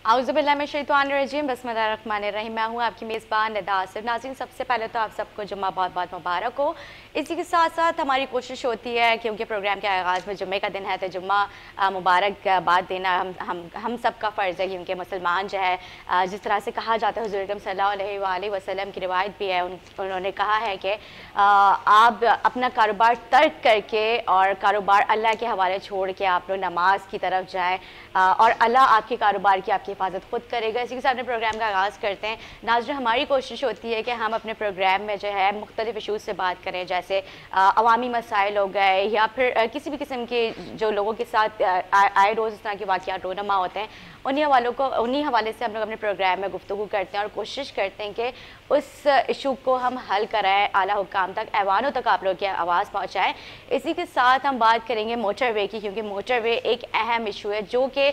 आउज़ुबिल्लाहिमिनश्शैतानिर्रजीम बिस्मिल्लाहिर्रहमानिर्रहीम। मैं हूँ आपकी मेज़बान निदा आसिफ। नाज़रीन, सबसे पहले तो आप सबको जुम्मा बहुत बहुत मुबारक हो। इसी के साथ साथ हमारी कोशिश होती है, क्योंकि प्रोग्राम के आगाज़ में जुम्मे का दिन है, तो जुम्मा मुबारकबाद देना हम सब का फ़र्ज़ है, क्योंकि मुसलमान जो है जिस तरह से कहा जाता है, हुज़ूर अकरम सल्लल्लाहु अलैहि वसल्लम की रिवायत भी है, उन्होंने कहा है कि आप अपना कारोबार तर्क करके और कारोबार अल्लाह के हवाले छोड़ के आप लोग नमाज की तरफ जाएँ और अल्लाह आपके कारोबार की आपकी हिफाजत खुद करेगा। इसी के साथ अपने प्रोग्राम का आगाज़ करते हैं। नाज़रीन, हमारी कोशिश होती है कि हम अपने प्रोग्राम में जो है मुख्तलिफ इशूज़ से बात करें, जैसे अवामी मसाइल हो गए या फिर किसी भी किस्म के जो लोगों के साथ आए रोज़ इस तरह के वाक़यात रोनमा होते हैं, उन्हीं हवाले से हम लोग अपने प्रोग्राम में गुफ्तगू करते हैं और कोशिश करते हैं कि उस इशू को हम हल कराएं, आला हुक्काम तक, ऐवानों तक आप लोग की आवाज़ पहुँचाएँ। इसी के साथ हम बात करेंगे मोटरवे की, क्योंकि मोटरवे एक अहम इशू है जो कि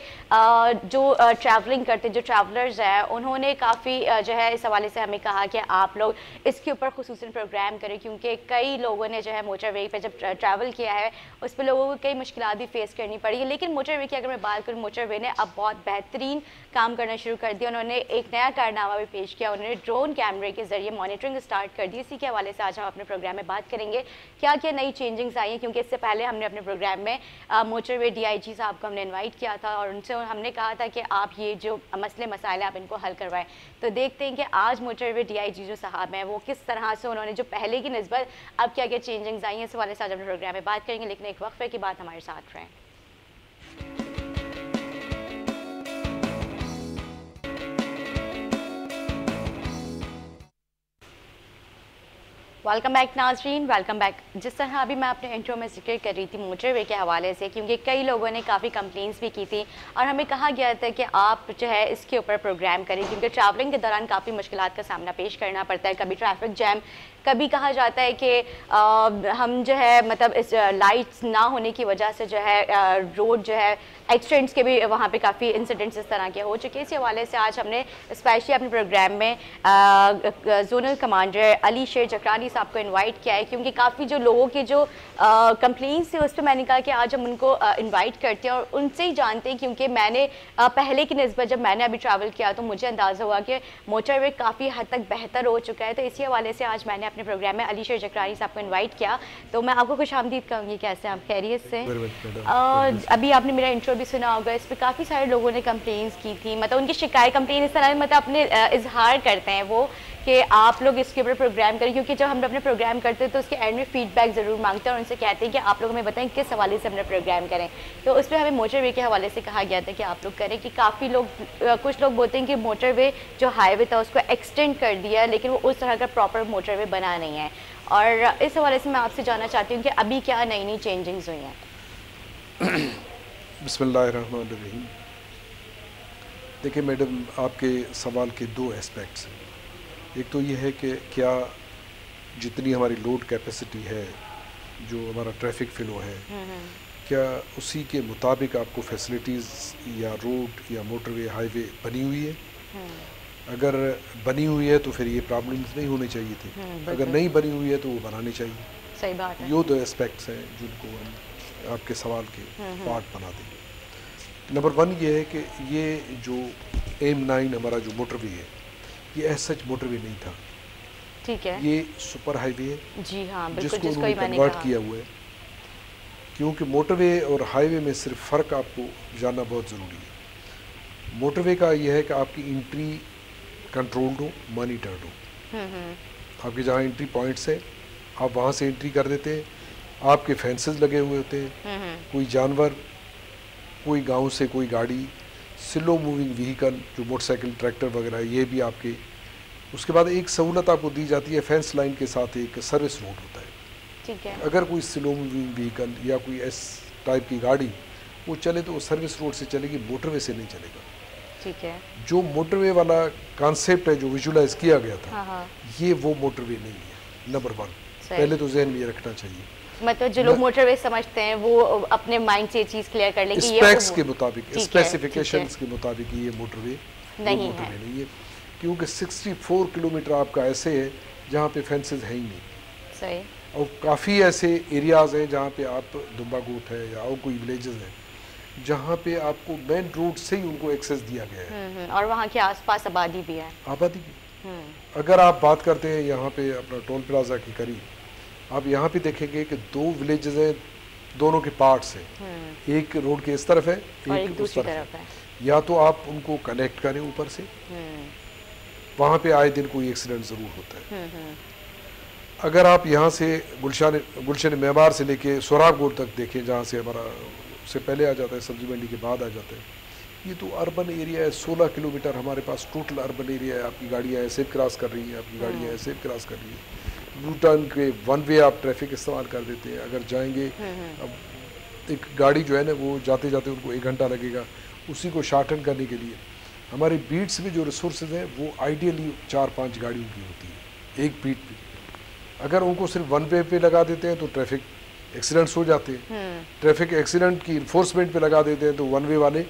जो ट्रैवलिंग करते, जो ट्रैवलर्स हैं, उन्होंने काफ़ी जो है इस हवाले से हमें कहा कि आप लोग इसके ऊपर खुसूसन प्रोग्राम करें, क्योंकि कई लोगों ने जो है मोटरवे पे जब ट्रैवल किया है उस पर लोगों को कई मुश्किलात भी फेस करनी पड़ी है। लेकिन मोटरवे की अगर मैं बात करूँ, मोटरवे ने अब बहुत बेहतरीन काम करना शुरू कर दिया। उन्होंने एक नया कारनामा भी पेश किया, उन्होंने ड्रोन कैमरे के जरिए मॉनिटरिंग स्टार्ट कर दी। इसी के हवाले से आज हम अपने प्रोग्राम में बात करेंगे क्या क्या नई चेंजिंग्स आई हैं, क्योंकि इससे पहले हमने अपने प्रोग्राम में मोटरवे DIG साहब को हमने इन्वाइट किया था और उनसे हमने कहा था कि आप ये जो मसले मसाइल आप इनको हल करवाएं। तो देखते हैं कि आज मोटरवे DIG जो साहब हैं वो किस तरह से उन्होंने जो पहले की निस्बत अब क्या क्या चेंजिंग्स आई हैं, इस हवाले से आज अपने प्रोग्राम में बात करेंगे। लेकिन एक वक्फे की बात हमारे साथ रहें। वेलकम बैक नाज़रीन, वेलकम बैक। जिस तरह अभी मैं अपने इंट्रो में जिक्र कर रही थी मोटरवे के हवाले से, क्योंकि कई लोगों ने काफ़ी कंप्लेंट्स भी की थी और हमें कहा गया था कि आप जो है इसके ऊपर प्रोग्राम करें, क्योंकि ट्रैवलिंग के दौरान काफ़ी मुश्किलात का सामना पेश करना पड़ता है। कभी ट्रैफिक जैम, कभी कहा जाता है कि हम जो है मतलब इस लाइट्स ना होने की वजह से जो है रोड जो है एक्सीडेंट्स के भी वहाँ पे काफ़ी इंसिडेंट्स इस तरह के हो चुके हैं। इसी हवाले से आज हमने स्पेशली अपने प्रोग्राम में जोनल कमांडर अली शेर जकरानी साहब को इनवाइट किया है, क्योंकि काफ़ी जो लोगों के जो कंप्लेंट्स थे उस पर मैंने कहा कि आज हम उनको इन्वाइट करते हैं और उनसे ही जानते हैं, क्योंकि मैंने पहले की निस्बत जब मैंने अभी ट्रैवल किया तो मुझे अंदाज़ा हुआ कि मोटरवे काफ़ी हद तक बेहतर हो चुका है। तो इसी हवाले से आज मैंने अपने प्रोग्राम में अली शेर जकरानी साहब को इन्वाइट किया। तो मैं आपको खुशामदीद कहूँगी, कैसे आप खैरियत से? अभी आपने मेरा इंट्रो भी सुना होगा, इस पर काफ़ी सारे लोगों ने कंप्लेंट्स की थी, मतलब उनकी शिकायत कंप्लेन इस तरह मतलब अपने इजहार करते हैं वो कि आप लोग इसके ऊपर प्रोग्राम करें, क्योंकि जब हम अपने प्रोग्राम करते हैं तो उसके एंड में फीडबैक ज़रूर मांगते हैं और उनसे कहते हैं कि आप लोग हमें बताएं किस हवाले से अपना प्रोग्राम करें। तो उस पर हमें मोटरवे के हवाले से कहा गया था कि आप लोग करें, कि काफ़ी लोग कुछ लोग बोलते हैं कि मोटरवे जो हाईवे था उसको एक्सटेंड कर दिया, लेकिन वो उस तरह का प्रॉपर मोटरवे बना नहीं है। और इस हवाले से मैं आपसे जानना चाहती हूँ कि अभी क्या नई नई चेंजिंग्स हुई हैं। बिस्मिल्लाहिर्रहमानिर्रहीम। देखिए मैडम, आपके सवाल के दो एस्पेक्ट्स हैं। एक तो ये है कि क्या जितनी हमारी लोड कैपेसिटी है, जो हमारा ट्रैफिक फ़्लो है, क्या उसी के मुताबिक आपको फैसिलिटीज़ या रोड या मोटरवे हाईवे बनी हुई है? अगर बनी हुई है तो फिर ये प्रॉब्लम्स नहीं होने चाहिए थे, अगर नहीं बनी हुई है तो वो बनानी चाहिए। सही बात है। ये दो एस्पेक्ट्स हैं जिनको हम आपके सवाल के पार्ट बना देंगे। नंबर वन ये है कि ये जो M9 हमारा जो मोटरवे है, ये एज सच मोटरवे नहीं था। ठीक है, ये सुपर हाईवे है। जी हाँ, बिल्कुल, जिसको जिसको उन्होंने कन्वर्ट किया हुआ है, क्योंकि मोटरवे और हाईवे में सिर्फ फ़र्क आपको जानना बहुत ज़रूरी है। मोटरवे का यह है कि आपकी एंट्री कंट्रोल्ड हो, मॉनिटर्ड हो। आपके जहाँ एंट्री पॉइंट्स है आप वहाँ से एंट्री कर देते हैं, आपके फेंसेस लगे हुए होते हैं, कोई जानवर, कोई गांव से कोई गाड़ी, स्लो मूविंग व्हीकल जो मोटरसाइकिल, ट्रैक्टर वगैरह, ये भी आपके। उसके बाद एक सहूलत आपको दी जाती है, फेंस लाइन के साथ एक सर्विस रोड होता है। ठीक है, अगर कोई स्लो मूविंग व्हीकल या कोई इस टाइप की गाड़ी वो चले तो वो सर्विस रोड से चलेगी, मोटरवे से नहीं चलेगा। ठीक है, जो मोटरवे वाला कॉन्सेप्ट है जो विजुलाइज किया गया था, ये वो मोटरवे नहीं है। नंबर वन, पहले तो जहन में ये रखना चाहिए। मतलब जो लोग मोटरवे समझते हैं वो अपने माइंड से ये चीज़ क्लियर कर ले कि ये स्पेक्स के मुताबिक, स्पेसिफिकेशंस के मुताबिक ये मोटरवे नहीं है, क्योंकि 64 किलोमीटर आपका ऐसे है जहाँ पे फेंसेस है ही नहीं। सही। और काफ़ी ऐसे एरियाज़ हैं जहाँ पे आप दुम्बागोट है या और कोई विलेजेस हैं जहाँ पे आपको मेन रोड से ही उनको एक्सेस दिया गया है। और वहाँ के आसपास आबादी भी है। आबादी भी। अगर आप बात करते हैं यहाँ पे अपना टोल प्लाजा के करीब, आप यहाँ पे देखेंगे कि 2 विलेजेस हैं, दोनों के पार्ट्स हैं, एक रोड के इस तरफ है, एक उस तरफ है। या तो आप उनको कनेक्ट करें ऊपर से, वहाँ पे आए दिन कोई एक्सीडेंट ज़रूर होता है। अगर आप यहाँ से गुलशन मेवार से लेके सोराबगोड़ तक देखें, जहाँ से हमारा से पहले आ जाता है, सब्जी मंडी के बाद आ जाता है, ये तो अर्बन एरिया है। 16 किलोमीटर हमारे पास टोटल अर्बन एरिया है। आपकी गाड़ियाँ ऐसे क्रॉस कर रही हैं, आपकी गाड़ियाँ ऐसे क्रॉस कर रही हैं। यू टर्न के 1 वे आप ट्रैफिक इस्तेमाल कर देते हैं। अगर जाएंगे, अब एक गाड़ी जो है ना, वो जाते जाते उनको 1 घंटा लगेगा, उसी को शार्टन करने के लिए हमारे बीट्स में जो रिसोर्सेज हैं वो आइडियली 4-5 गाड़ियों की होती है एक बीट पे। अगर उनको सिर्फ 1 वे पे लगा देते हैं तो ट्रैफिक एक्सीडेंट्स हो जाते हैं। ट्रैफिक एक्सीडेंट की इन्फोर्समेंट पे लगा देते हैं तो 1 वे वाले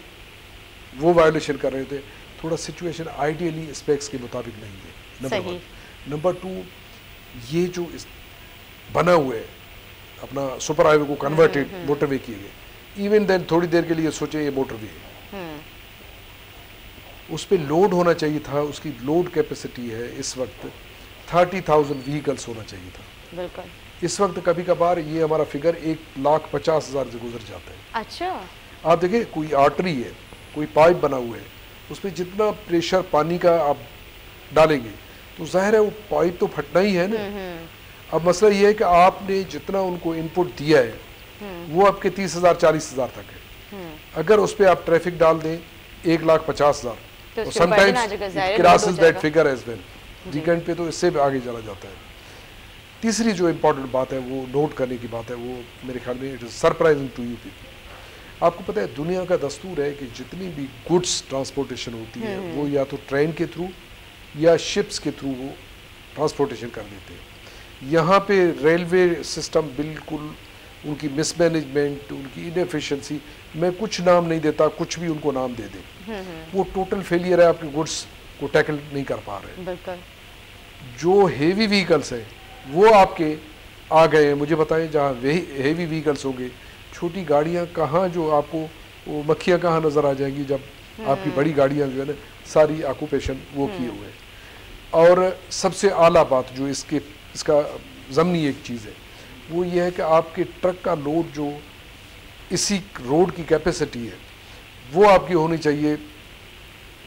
वो वायोलेशन कर रहे थे। थोड़ा सिचुएशन आइडियली स्पेक्स के मुताबिक नहीं है, नंबर 1। नंबर 2, ये जो बना हुआ है अपना सुपर हाईवे को कन्वर्टेड मोटरवे किए गए, इवन देन थोड़ी देर के लिए सोचे ये मोटरवे है, उस पर लोड होना चाहिए था। उसकी लोड कैपेसिटी है इस वक्त 30,000 व्हीकल्स होना चाहिए था। बिल्कुल। इस वक्त कभी कभार ये हमारा फिगर 1,50,000 से गुजर जाता है। अच्छा। आप देखिए, कोई आर्टरी है, कोई पाइप बना हुआ है, उस पर जितना प्रेशर पानी का आप डालेंगे तो जाहिर है वो पाइप तो फटना ही है ना। अब मसला ये है कि आपने जितना उनको इनपुट दिया है वो आपके 30,000 40,000 तक है। अगर उस पर आप ट्रैफिक डाल दें 1,50,000, तो sometimes crosses that figure as well. Weekend पे तो इससे भी आगे चला जाता है। तीसरी जो इम्पोर्टेंट बात है वो नोट करने की बात है, वो मेरे ख्याल में it is surprising to you people. आपको पता है दुनिया का दस्तूर है कि जितनी भी गुड्स ट्रांसपोर्टेशन होती है वो या तो ट्रेन के थ्रू या शिप्स के थ्रू वो ट्रांसपोर्टेशन कर देते हैं। यहाँ पे रेलवे सिस्टम बिल्कुल, उनकी मिसमैनेजमेंट, उनकी इनएफिशिएंसी, मैं कुछ नाम नहीं देता, कुछ भी उनको नाम दे दे, वो टोटल फेलियर है। आपके गुड्स को टैकल नहीं कर पा रहे। बिल्कुल। जो हेवी व्हीकल्स हैं वो आपके आ गए हैं। मुझे बताएं, जहाँ हेवी व्हीकल्स होंगे, छोटी गाड़ियाँ कहाँ, जो आपको वो मक्खियाँ कहाँ नज़र आ जाएंगी जब आपकी बड़ी गाड़ियाँ जो है ना सारी ऑक्यूपेशन वो किए हुए हैं। और सबसे आला बात जो इसका ज़मनी एक चीज़ है वो ये है कि आपके ट्रक का लोड जो इसी रोड की कैपेसिटी है वो आपकी होनी चाहिए,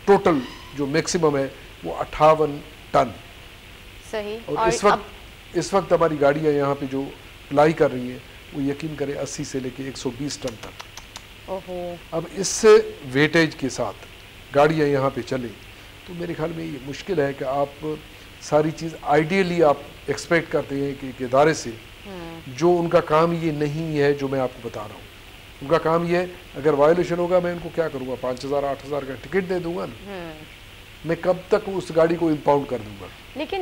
टोटल जो मैक्सिमम है वो 58 टन। सही। और इस वक्त हमारी गाड़ियाँ यहाँ पे जो अप्लाई कर रही हैं वो यकीन करें 80 से लेके 120 टन तक। ओहो। अब इस वेटेज के साथ गाड़ियाँ यहाँ पे चलें तो मेरे ख्याल में ये मुश्किल है कि आप सारी चीज़ आइडियली आप एक्सपेक्ट करते हैं कि एक इदारे से जो उनका काम ये नहीं है जो मैं आपको बता रहा हूँ। उनका काम ये है, अगर वायोलेशन होगा मैं उनको क्या करूँगा, 5,000 8,000 का टिकट दे दूंगा ना, मैं कब तक उस गाड़ी को इम्पाउंड कर दूंगा। लेकिन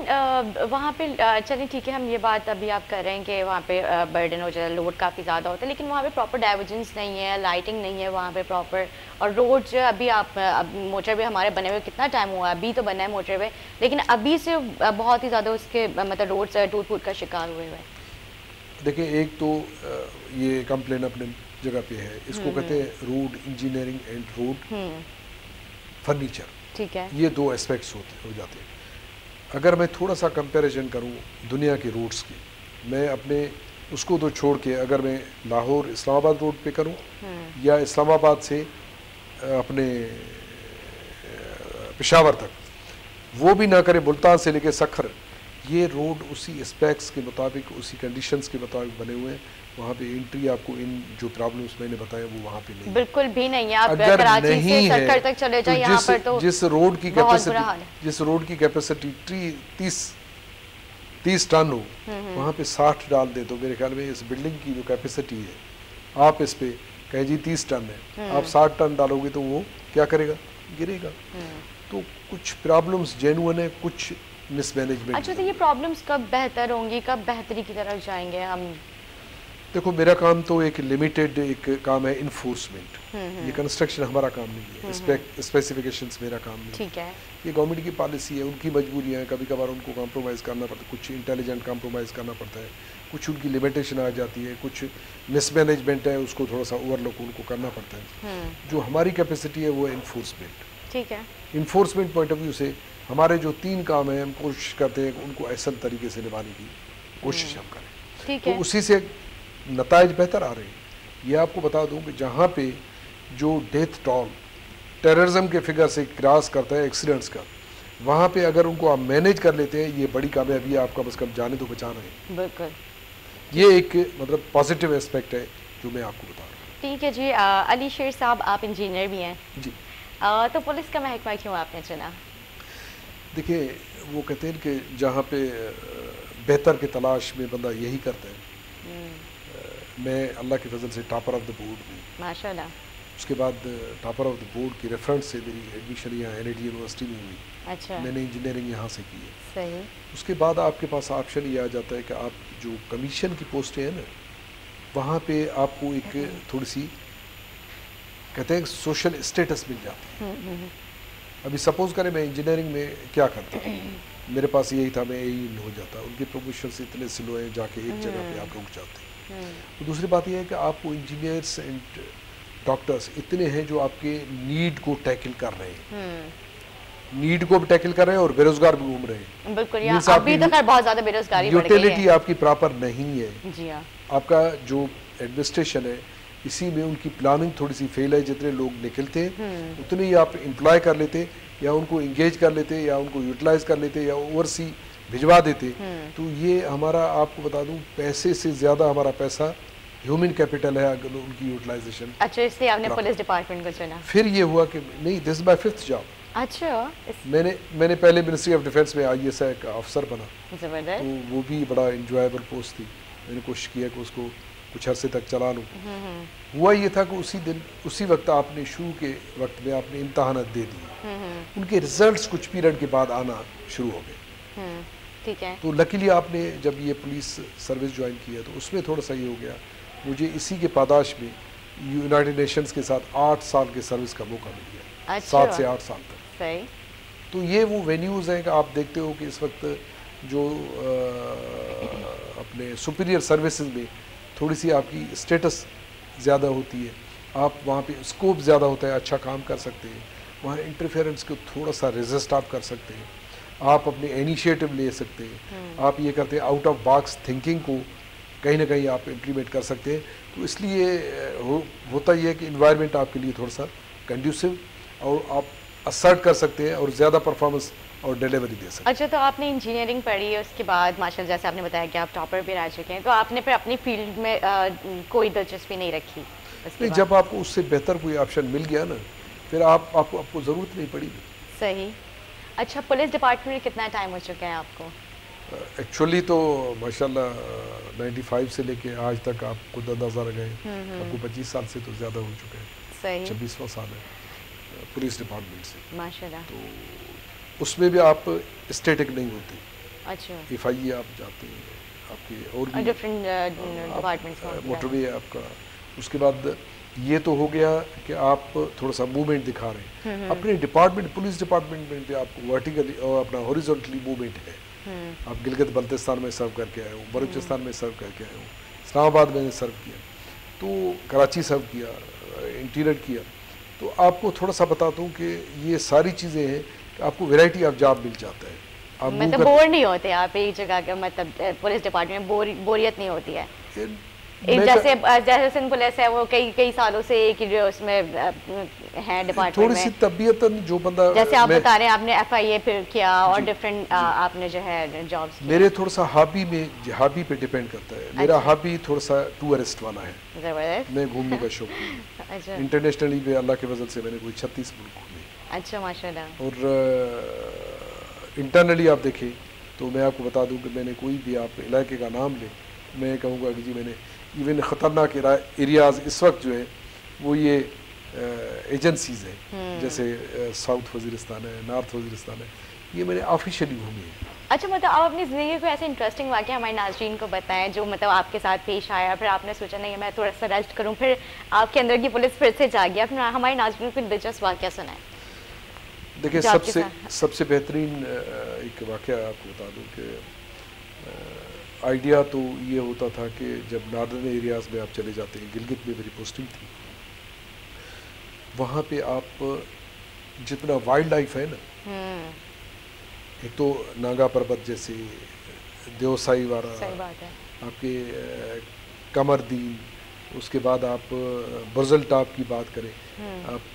वहाँ पे चलिए ठीक है, हम ये बात अभी आप कर रहे हैं कि वहाँ पे बर्डन हो जाता है, लोड काफ़ी ज़्यादा होता है, लेकिन वहाँ पे प्रॉपर डाइवर्जेंस नहीं है, लाइटिंग नहीं है वहाँ पे प्रॉपर। और रोड जो अभी आप मोटरवे हमारे बने हुए कितना टाइम हुआ है, अभी तो बना है मोटरवे, लेकिन अभी से बहुत ही ज़्यादा उसके मतलब रोड टूट फूट का शिकार हुए हुए। देखिए, एक तो ये कंप्लेन अपने जगह पे है, इसको कहते हैं road engineering and road furniture. ठीक है, ये 2 एस्पेक्ट्स हो जाते हैं। अगर मैं थोड़ा सा कंपैरिजन करूं दुनिया के रूट्स की, मैं अपने उसको तो छोड़ के अगर मैं लाहौर इस्लामाबाद रोड पे करूं या इस्लामाबाद से अपने पेशावर तक, वो भी ना करें, मुल्तान से लेके सखर, ये रोड उसी स्पेक्स के मुताबिक, उसी कंडीशंस के मुताबिक बने हुए हैं। वहाँ पे एंट्री आपको इन जो प्रॉब्लम्स मैंने बताया वो वहाँ पे नहीं, बिल्कुल भी नहीं है। आप कराची से सखर तक चले जाए, यहाँ पर तो जिस रोड की कैपेसिटी 30 टन हो, वहाँ पे 60 डाल दे तो मेरे ख्याल में इस बिल्डिंग की जो कैपेसिटी है, आप इस पे कहें जी 30 टन है, आप 60 टन डालोगे तो वो क्या करेगा, गिरेगा। तो कुछ प्रॉब्लम्स जेन्युइन है, कुछ मिसमैनेजमेंट। अच्छा, तो ये प्रॉब्लम्स कब बेहतर होंगी, कब बेहतरी की तरफ जाएंगे हम? देखो मेरा काम तो एक लिमिटेड एक काम है इन्फोर्समेंट, ये कंस्ट्रक्शन हमारा काम नहीं है, स्पेसिफिकेशंस मेरा काम नहीं है, ठीक है। ये गवर्नमेंट की पॉलिसी है, उनकी मजबूरियाँ हैं, कभी कभार उनको कॉम्प्रोमाइज़ करना पड़ता है, कुछ इंटेलिजेंट कॉम्प्रोमाइज़ करना पड़ता है, कुछ उनकी लिमिटेशन आ जाती है, कुछ मिसमैनेजमेंट है उसको थोड़ा सा ओवरलुक उनको करना पड़ता है। जो हमारी कैपेसिटी है वो है इन्फोर्समेंट। ठीक है। इन्फोर्समेंट पॉइंट ऑफ व्यू से हमारे जो 3 काम हैं हम कोशिश करते हैं कि उनको ऐसा तरीके से निभाने की कोशिश हम करें, ठीक तो है। उसी से नताइज बेहतर आ रहे हैं। ये आपको बता दूं कि जहाँ पे जो डेथ टॉल टेररिज्म के फिगर से क्रॉस करता है एक्सीडेंट्स का, वहाँ पे अगर उनको आप मैनेज कर लेते हैं, ये बड़ी कामयाबी है, आपका बस कब जाने तो बचा रहे हैं। बिल्कुल, ये एक मतलब पॉजिटिव एस्पेक्ट है जो मैं आपको बता रहा हूँ। ठीक है जी। अली शेर साहब, आप इंजीनियर भी हैं जी। तो पुलिस का महकमा क्यों आपने चुना? देखिए वो कहते हैं कि जहाँ पे बेहतर की तलाश में बंदा यही करता है। मैं अल्लाह के फजल से टॉपर ऑफ द बोर्ड हूँ माशाल्लाह। उसके बाद टॉपर ऑफ द बोर्ड की रेफरेंस से मेरी एडमिशन यहाँ NIT यूनिवर्सिटी में हुई। अच्छा, मैंने इंजीनियरिंग यहाँ से की है। सही। उसके बाद आपके पास ऑप्शन ये आ जाता है कि आप जो कमीशन की पोस्टें हैं ना, वहाँ पे आपको एक थोड़ी सी कहते हैं सोशल स्टेटस मिल जाती है। अभी सपोज करें मैं इंजीनियरिंग में क्या करता, मेरे पास यही था, मैं यही हो जाता, उनके प्रमोशन से इतने स्लो हैं, जाके एक जगह पे आप रुक जाते हैं। तो दूसरी बात यह है कि आपको इंजीनियर्स एंड डॉक्टर्स इतने हैं जो आपके नीड को टैकल कर रहे हैं, नीड को भी टैकल कर रहे हैं और बेरोजगार भी घूम रहे हैं। बिल्कुल, यहाँ अभी तो खैर बहुत ज्यादा बेरोजगारी बढ़ गई है। यूटिलिटी आपकी प्रॉपर नहीं है। जी हाँ। आपका जो एडमिनिस्ट्रेशन है इसी में उनकी प्लानिंग थोड़ी सी फेल है, जितने लोग निकलते उतने ही आप एम्प्लॉय कर लेते या उनको इंगेज कर लेते या उनको यूटिलाइज कर लेते या ओवरसी भिजवा देते। तो ये हमारा आपको बता दूं पैसे से ज़्यादा हमारा पैसा ह्यूमन कैपिटल है, अगर उनकी यूटिलाइजेशन। अच्छा, इसलिए आपने पुलिस डिपार्टमेंट को चुना? फिर ये हुआ कि नहीं, this is my 5th job. अच्छा, मैंने पहले मिनिस्ट्री ऑफ डिफेंस में ISI का अफसर बना, जबरदस्त। तो वो भी बड़ा इंजॉयबल पोस्ट थी। मैंने कोशिश किया कि उसको कुछ अरसे तक चला लूँ। हुआ ये था कि उसी दिन उसी वक्त आपने शुरू के वक्त में आपने इम्तहानात दे दिए, उनके रिजल्ट्स कुछ पीरियड के बाद आना शुरू हो गए। ठीक है। तो लकीली आपने जब ये पुलिस सर्विस ज्वाइन किया तो उसमें थोड़ा सा ये हो गया, मुझे इसी के पादाश में यूनाइटेड नेशंस के साथ 8 साल के सर्विस का मौका मिल गया। अच्छा। 7 से 8 साल तक। सही। तो ये वो वेन्यूज़ हैं कि आप देखते हो कि इस वक्त जो अपने सुपीरियर सर्विसेज में थोड़ी सी आपकी स्टेटस ज़्यादा होती है, आप वहाँ पे स्कोप ज़्यादा होता है, अच्छा काम कर सकते हैं, वहाँ इंटरफेरेंस को थोड़ा सा रेजिस्ट आप कर सकते हैं, आप अपने इनिशिएटिव ले सकते हैं, आप ये करते हैं आउट ऑफ बॉक्स थिंकिंग को कहीं ना कहीं आप इम्प्लीमेंट कर सकते हैं। तो इसलिए होता ही है कि इन्वायरमेंट आपके लिए थोड़ा सा कंड्यूसिव और आप असर्ट कर सकते हैं और ज़्यादा परफॉर्मेंस और डिलीवरी दे सकते हैं। अच्छा, तो आपने इंजीनियरिंग पढ़ी है, उसके बाद माशाल्लाह जैसे आपने बताया कि आप टॉपर भी रह चुके हैं, तो आपने फिर अपनी फील्ड में कोई दिलचस्पी नहीं रखी? नहीं, जब आपको उससे बेहतर कोई ऑप्शन मिल गया ना, फिर आपको ज़रूरत नहीं पड़ी। सही। अच्छा, पुलिस डिपार्टमेंट में कितना टाइम हो चुका है आपको? एक्चुअली तो माशाल्लाह 95 से लेके आज तक आप खुद अंदाज़ा लगाएं, आपको 25 साल से तो ज़्यादा हो चुका है। सही। 26वां साल है पुलिस डिपार्टमेंट से। माशाल्लाह। तो उसमें भी आप स्टेटिक नहीं होते। अच्छा। FIE आप जाते हैं, आपके और भी डिफरेंट डिपार्टमेंट्स, मोटरवे है आपका। उसके बाद ये तो हो गया कि आप थोड़ा सा मूवमेंट दिखा रहे हैं अपने डिपार्टमेंट, पुलिस डिपार्टमेंट में भी आपको वर्टिकली और अपना हॉरिजॉन्टली मूवमेंट है। आप गिलगित बल्तिस्तान में सर्व करके आए हो, बलूचिस्तान में सर्व करके आए हो, इस्लामाबाद में सर्व किया, तो कराची सर्व किया, इंटीरियर किया। तो आपको थोड़ा सा बताता हूँ कि ये सारी चीज़ें हैं कि आपको वैरायटी ऑफ जॉब मिल जाता है। आप मतलब बोर नहीं होते आप एक जगह के, मतलब पुलिस डिपार्टमेंट में बोरियत नहीं होती है? जैसे सिंध पुलिस है वो कई सालों से एक ही उसमें है डिपार्टमेंट में, थोड़ी सी तबीयत जो बंदा, जैसे आप बता रहे हैं आपने FIA फिर किया और डिफरेंट आपने जो है जॉब्स किया। मेरे थोड़ा सा हॉबी पे डिपेंड करता है। मेरा हॉबी थोड़ा सा टूरिस्ट वाला है, जबरदस्त। मैं घूमने का शौक है। अच्छा। इंटरनेशनली भी अल्लाह के वजह से मैंने कोई 36 मुल्क घूमे। अच्छा, माशाल्लाह। और इंटरनली आप देखें तो मैं आपको बता दूं कि मैंने कोई भी आप इलाके का नाम ले, मैं कहूँगा कि जी मैंने इवन ख़तरनाक एरियाज़ इस वक्त जो है वो ये एजेंसीज़ हैं, जैसे साउथ वज़ीरिस्तान है, नॉर्थ वज़ीरिस्तान है, ये मैंने ऑफिशियली घूमी है। अच्छा, मतलब आप अपनी ज़िंदगी को ऐसे इंटरेस्टिंग वाक़या हमारे नाज़रीन को बताएं जो मतलब आपके साथ पेश आया, फिर आपने सोचा नहीं मैं थोड़ा सा रेस्ट करूं, फिर आपके अंदर की पुलिस फिर से जाग गया, फिर हमारे नाज़रीन को दिलचस्प वाक़या सुनाएं। देखिए, सबसे बेहतरीन एक वाक़या आपको बता दूं कि आइडिया तो ये होता था कि जब नॉर्दर्न एरियाज़ में आप चले जाते हैं, गिलगित में मेरी पोस्टिंग थी, वहाँ पे आप जितना वाइल्ड लाइफ है ना, एक तो नागा पर्वत जैसे देवसाई वाला, सही बात है, आपके कमरदीन, उसके बाद आप बर्जल टॉप की बात करें, आप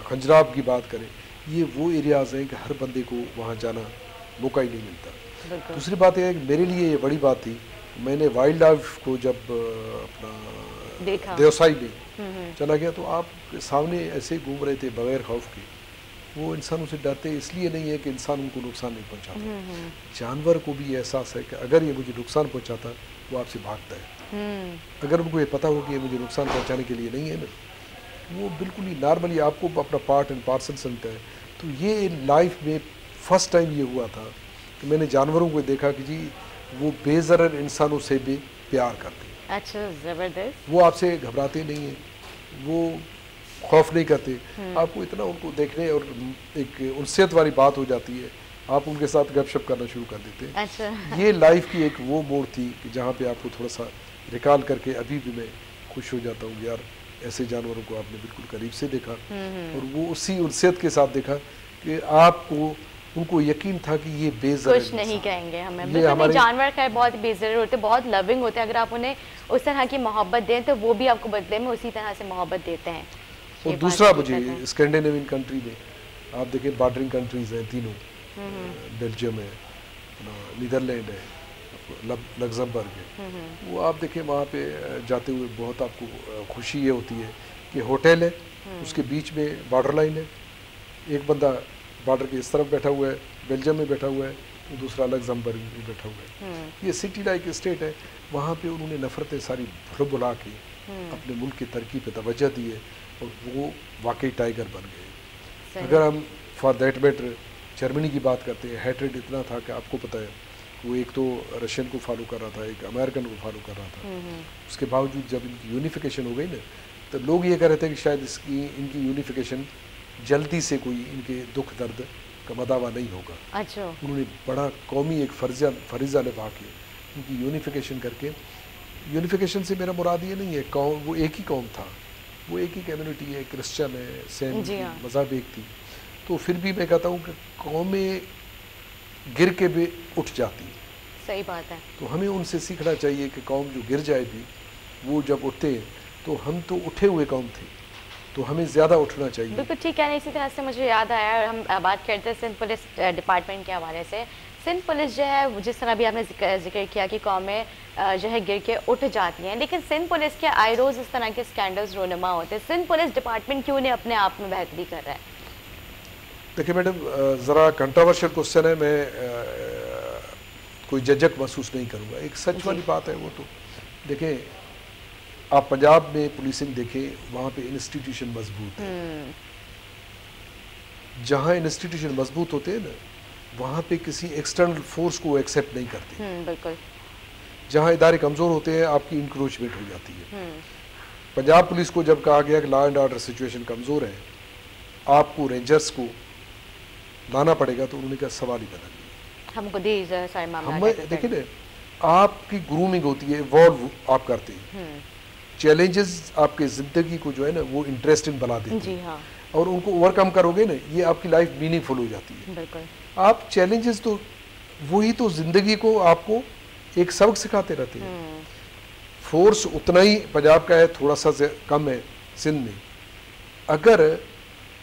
खंजराब की बात करें, ये वो एरियाज़ हैं कि हर बंदे को वहाँ जाना मौका ही नहीं मिलता। दूसरी बात यह है कि मेरे लिए ये बड़ी बात थी, मैंने वाइल्ड लाइफ को जब अपना देवसाई में चला गया तो आप सामने ऐसे घूम रहे थे बगैर खौफ के। वो इंसान उसे डरते इसलिए नहीं है कि इंसान उनको नुकसान नहीं पहुंचाता, जानवर को भी एहसास है कि अगर ये मुझे नुकसान पहुंचाता वो आपसे भागता है। अगर उनको ये पता हो कि ये मुझे नुकसान पहुंचाने के लिए नहीं है ना, वो बिल्कुल ही नॉर्मली आपको अपना पार्ट एंड पार्सल समझता है। तो ये लाइफ में फर्स्ट टाइम ये हुआ था कि मैंने जानवरों को देखा कि जी वो बेज़रर इंसानों से भी प्यार करते हैं। अच्छा, ज़बरदस्त। वो आपसे घबराते नहीं हैं, वो खौफ नहीं करते। आपको इतना उनको देखने और एक उनसेत वाली बात हो जाती है, आप उनके साथ गपशप करना शुरू कर देते हैं। अच्छा। ये लाइफ की एक वो मोड़ थी कि जहाँ पे आपको थोड़ा सा रिकॉल करके अभी भी मैं खुश हो जाता हूँ, यार ऐसे जानवरों को आपने बिल्कुल करीब से देखा और वो उसी उनसेत के साथ देखा कि आपको उनको यकीन था कि ये बेज़र कुछ नहीं कहेंगे हमें। बिल्कुल, जानवर खैर बहुत बेज़र होते, बहुत लविंग होते हैं। अगर आप उन्हें उस तरह की मोहब्बत दें तो वो भी आपको बदले में उसी तरह से मोहब्बत देते हैं। और दूसरा मुझे स्कैंडिनेवियन कंट्री में आप देखें, बॉर्डरिंग कंट्रीज हैं तीनों, बेल्जियम है, नीदरलैंड है, लग्जमबर्ग है, वो आप देखें वहाँ पे जाते हुए बहुत आपको खुशी ये होती है कि होटल है, उसके बीच में बॉर्डर लाइन है, एक बंदा बॉर्डर के इस तरफ बैठा हुआ है, बेल्जियम में बैठा हुआ है, दूसरा लग्जमबर्ग में बैठा हुआ है। ये सिटी लाइक स्टेट है, वहाँ पे उन्होंने नफरतें सारी भुला के अपने मुल्क की तरक्की पे तवज्जो दी है और वो वाकई टाइगर बन गए। अगर हम फॉर दैट मैटर जर्मनी की बात करते हैं, हैट्रेड इतना था कि आपको पता है वो एक तो रशियन को फॉलो कर रहा था, एक अमेरिकन को फॉलो कर रहा था। उसके बावजूद जब इनकी यूनिफिकेशन हो गई ना, तो लोग ये कह रहे थे कि शायद इनकी यूनिफिकेशन जल्दी से कोई इनके दुख दर्द का मदावा नहीं होगा। अच्छा। उन्होंने बड़ा कौमी एक फरीज़ा निभा के उनकी यूनिफिकेशन करके, यूनिफिकेशन से मेरा मुराद ये नहीं है कौम, वो एक ही कौम था, वो एक ही कम्युनिटी है, क्रिश्चियन है, सेम मज़हब एक थी, तो फिर भी मैं कहता हूँ कि कौमें गिर के भी उठ जाती है। सही बात है। तो हमें उनसे सीखना चाहिए कि कौम जो गिर जाए भी, वो जब उठते तो हम तो उठे हुए कौम थे, तो हमें ज़्यादा उठना चाहिए। बिल्कुल ठीक है। इसी तरह से मुझे याद आया, हम बात करते हैं सिंध पुलिस डिपार्टमेंट के हवाले से। सिंध पुलिस जो है, जिस तरह भी आपने जिक्र किया कि कौमें जो है गिर के उठ जाती हैं, लेकिन सिंध पुलिस के आए रोज़ इस तरह के स्कैंडल्स रोनुमा होते हैं। सिंध पुलिस डिपार्टमेंट क्यों नहीं अपने आप में बेहतरी कर रहा है? देखिए मैडम, ज़रा कंट्रोवर्शियल क्वेश्चन है, मैं कोई झिझक महसूस नहीं करूँगा, एक सच वाली बात है वो। तो देखें, आप पंजाब में पुलिसिंग देखें, वहाँ पे इंस्टीट्यूशन मजबूत है। जहाँ इंस्टीट्यूशन मजबूत होते हैं ना, वहाँ पे किसी एक्सटर्नल फोर्स को एक्सेप्ट नहीं करते। बिल्कुल। जहाँ इदारे कमज़ोर होते हैं, आपकी इंक्रोचमेंट हो जाती है। पंजाब पुलिस को जब कहा गया कि लॉ एंड ऑर्डर सिचुएशन कमज़ोर है, आपको रेंजर्स को लाना पड़ेगा, तो उन्होंने कहा सवाल ही बदल गया, हम खुद ही सारे मामला हम देखिए ना, आपकी ग्रूमिंग होती है, इवॉल्व आप करते हैं, चैलेंजेस आपके ज़िंदगी को जो है ना वो इंटरेस्टिंग बना देते हैं। जी हाँ। और उनको ओवरकम करोगे ना, ये आपकी लाइफ मीनिंगफुल हो जाती है। बिल्कुल। आप चैलेंजेस तो वही तो ज़िंदगी को आपको एक सबक सिखाते रहते हैं। फोर्स उतना ही पंजाब का है, थोड़ा सा कम है सिंध में। अगर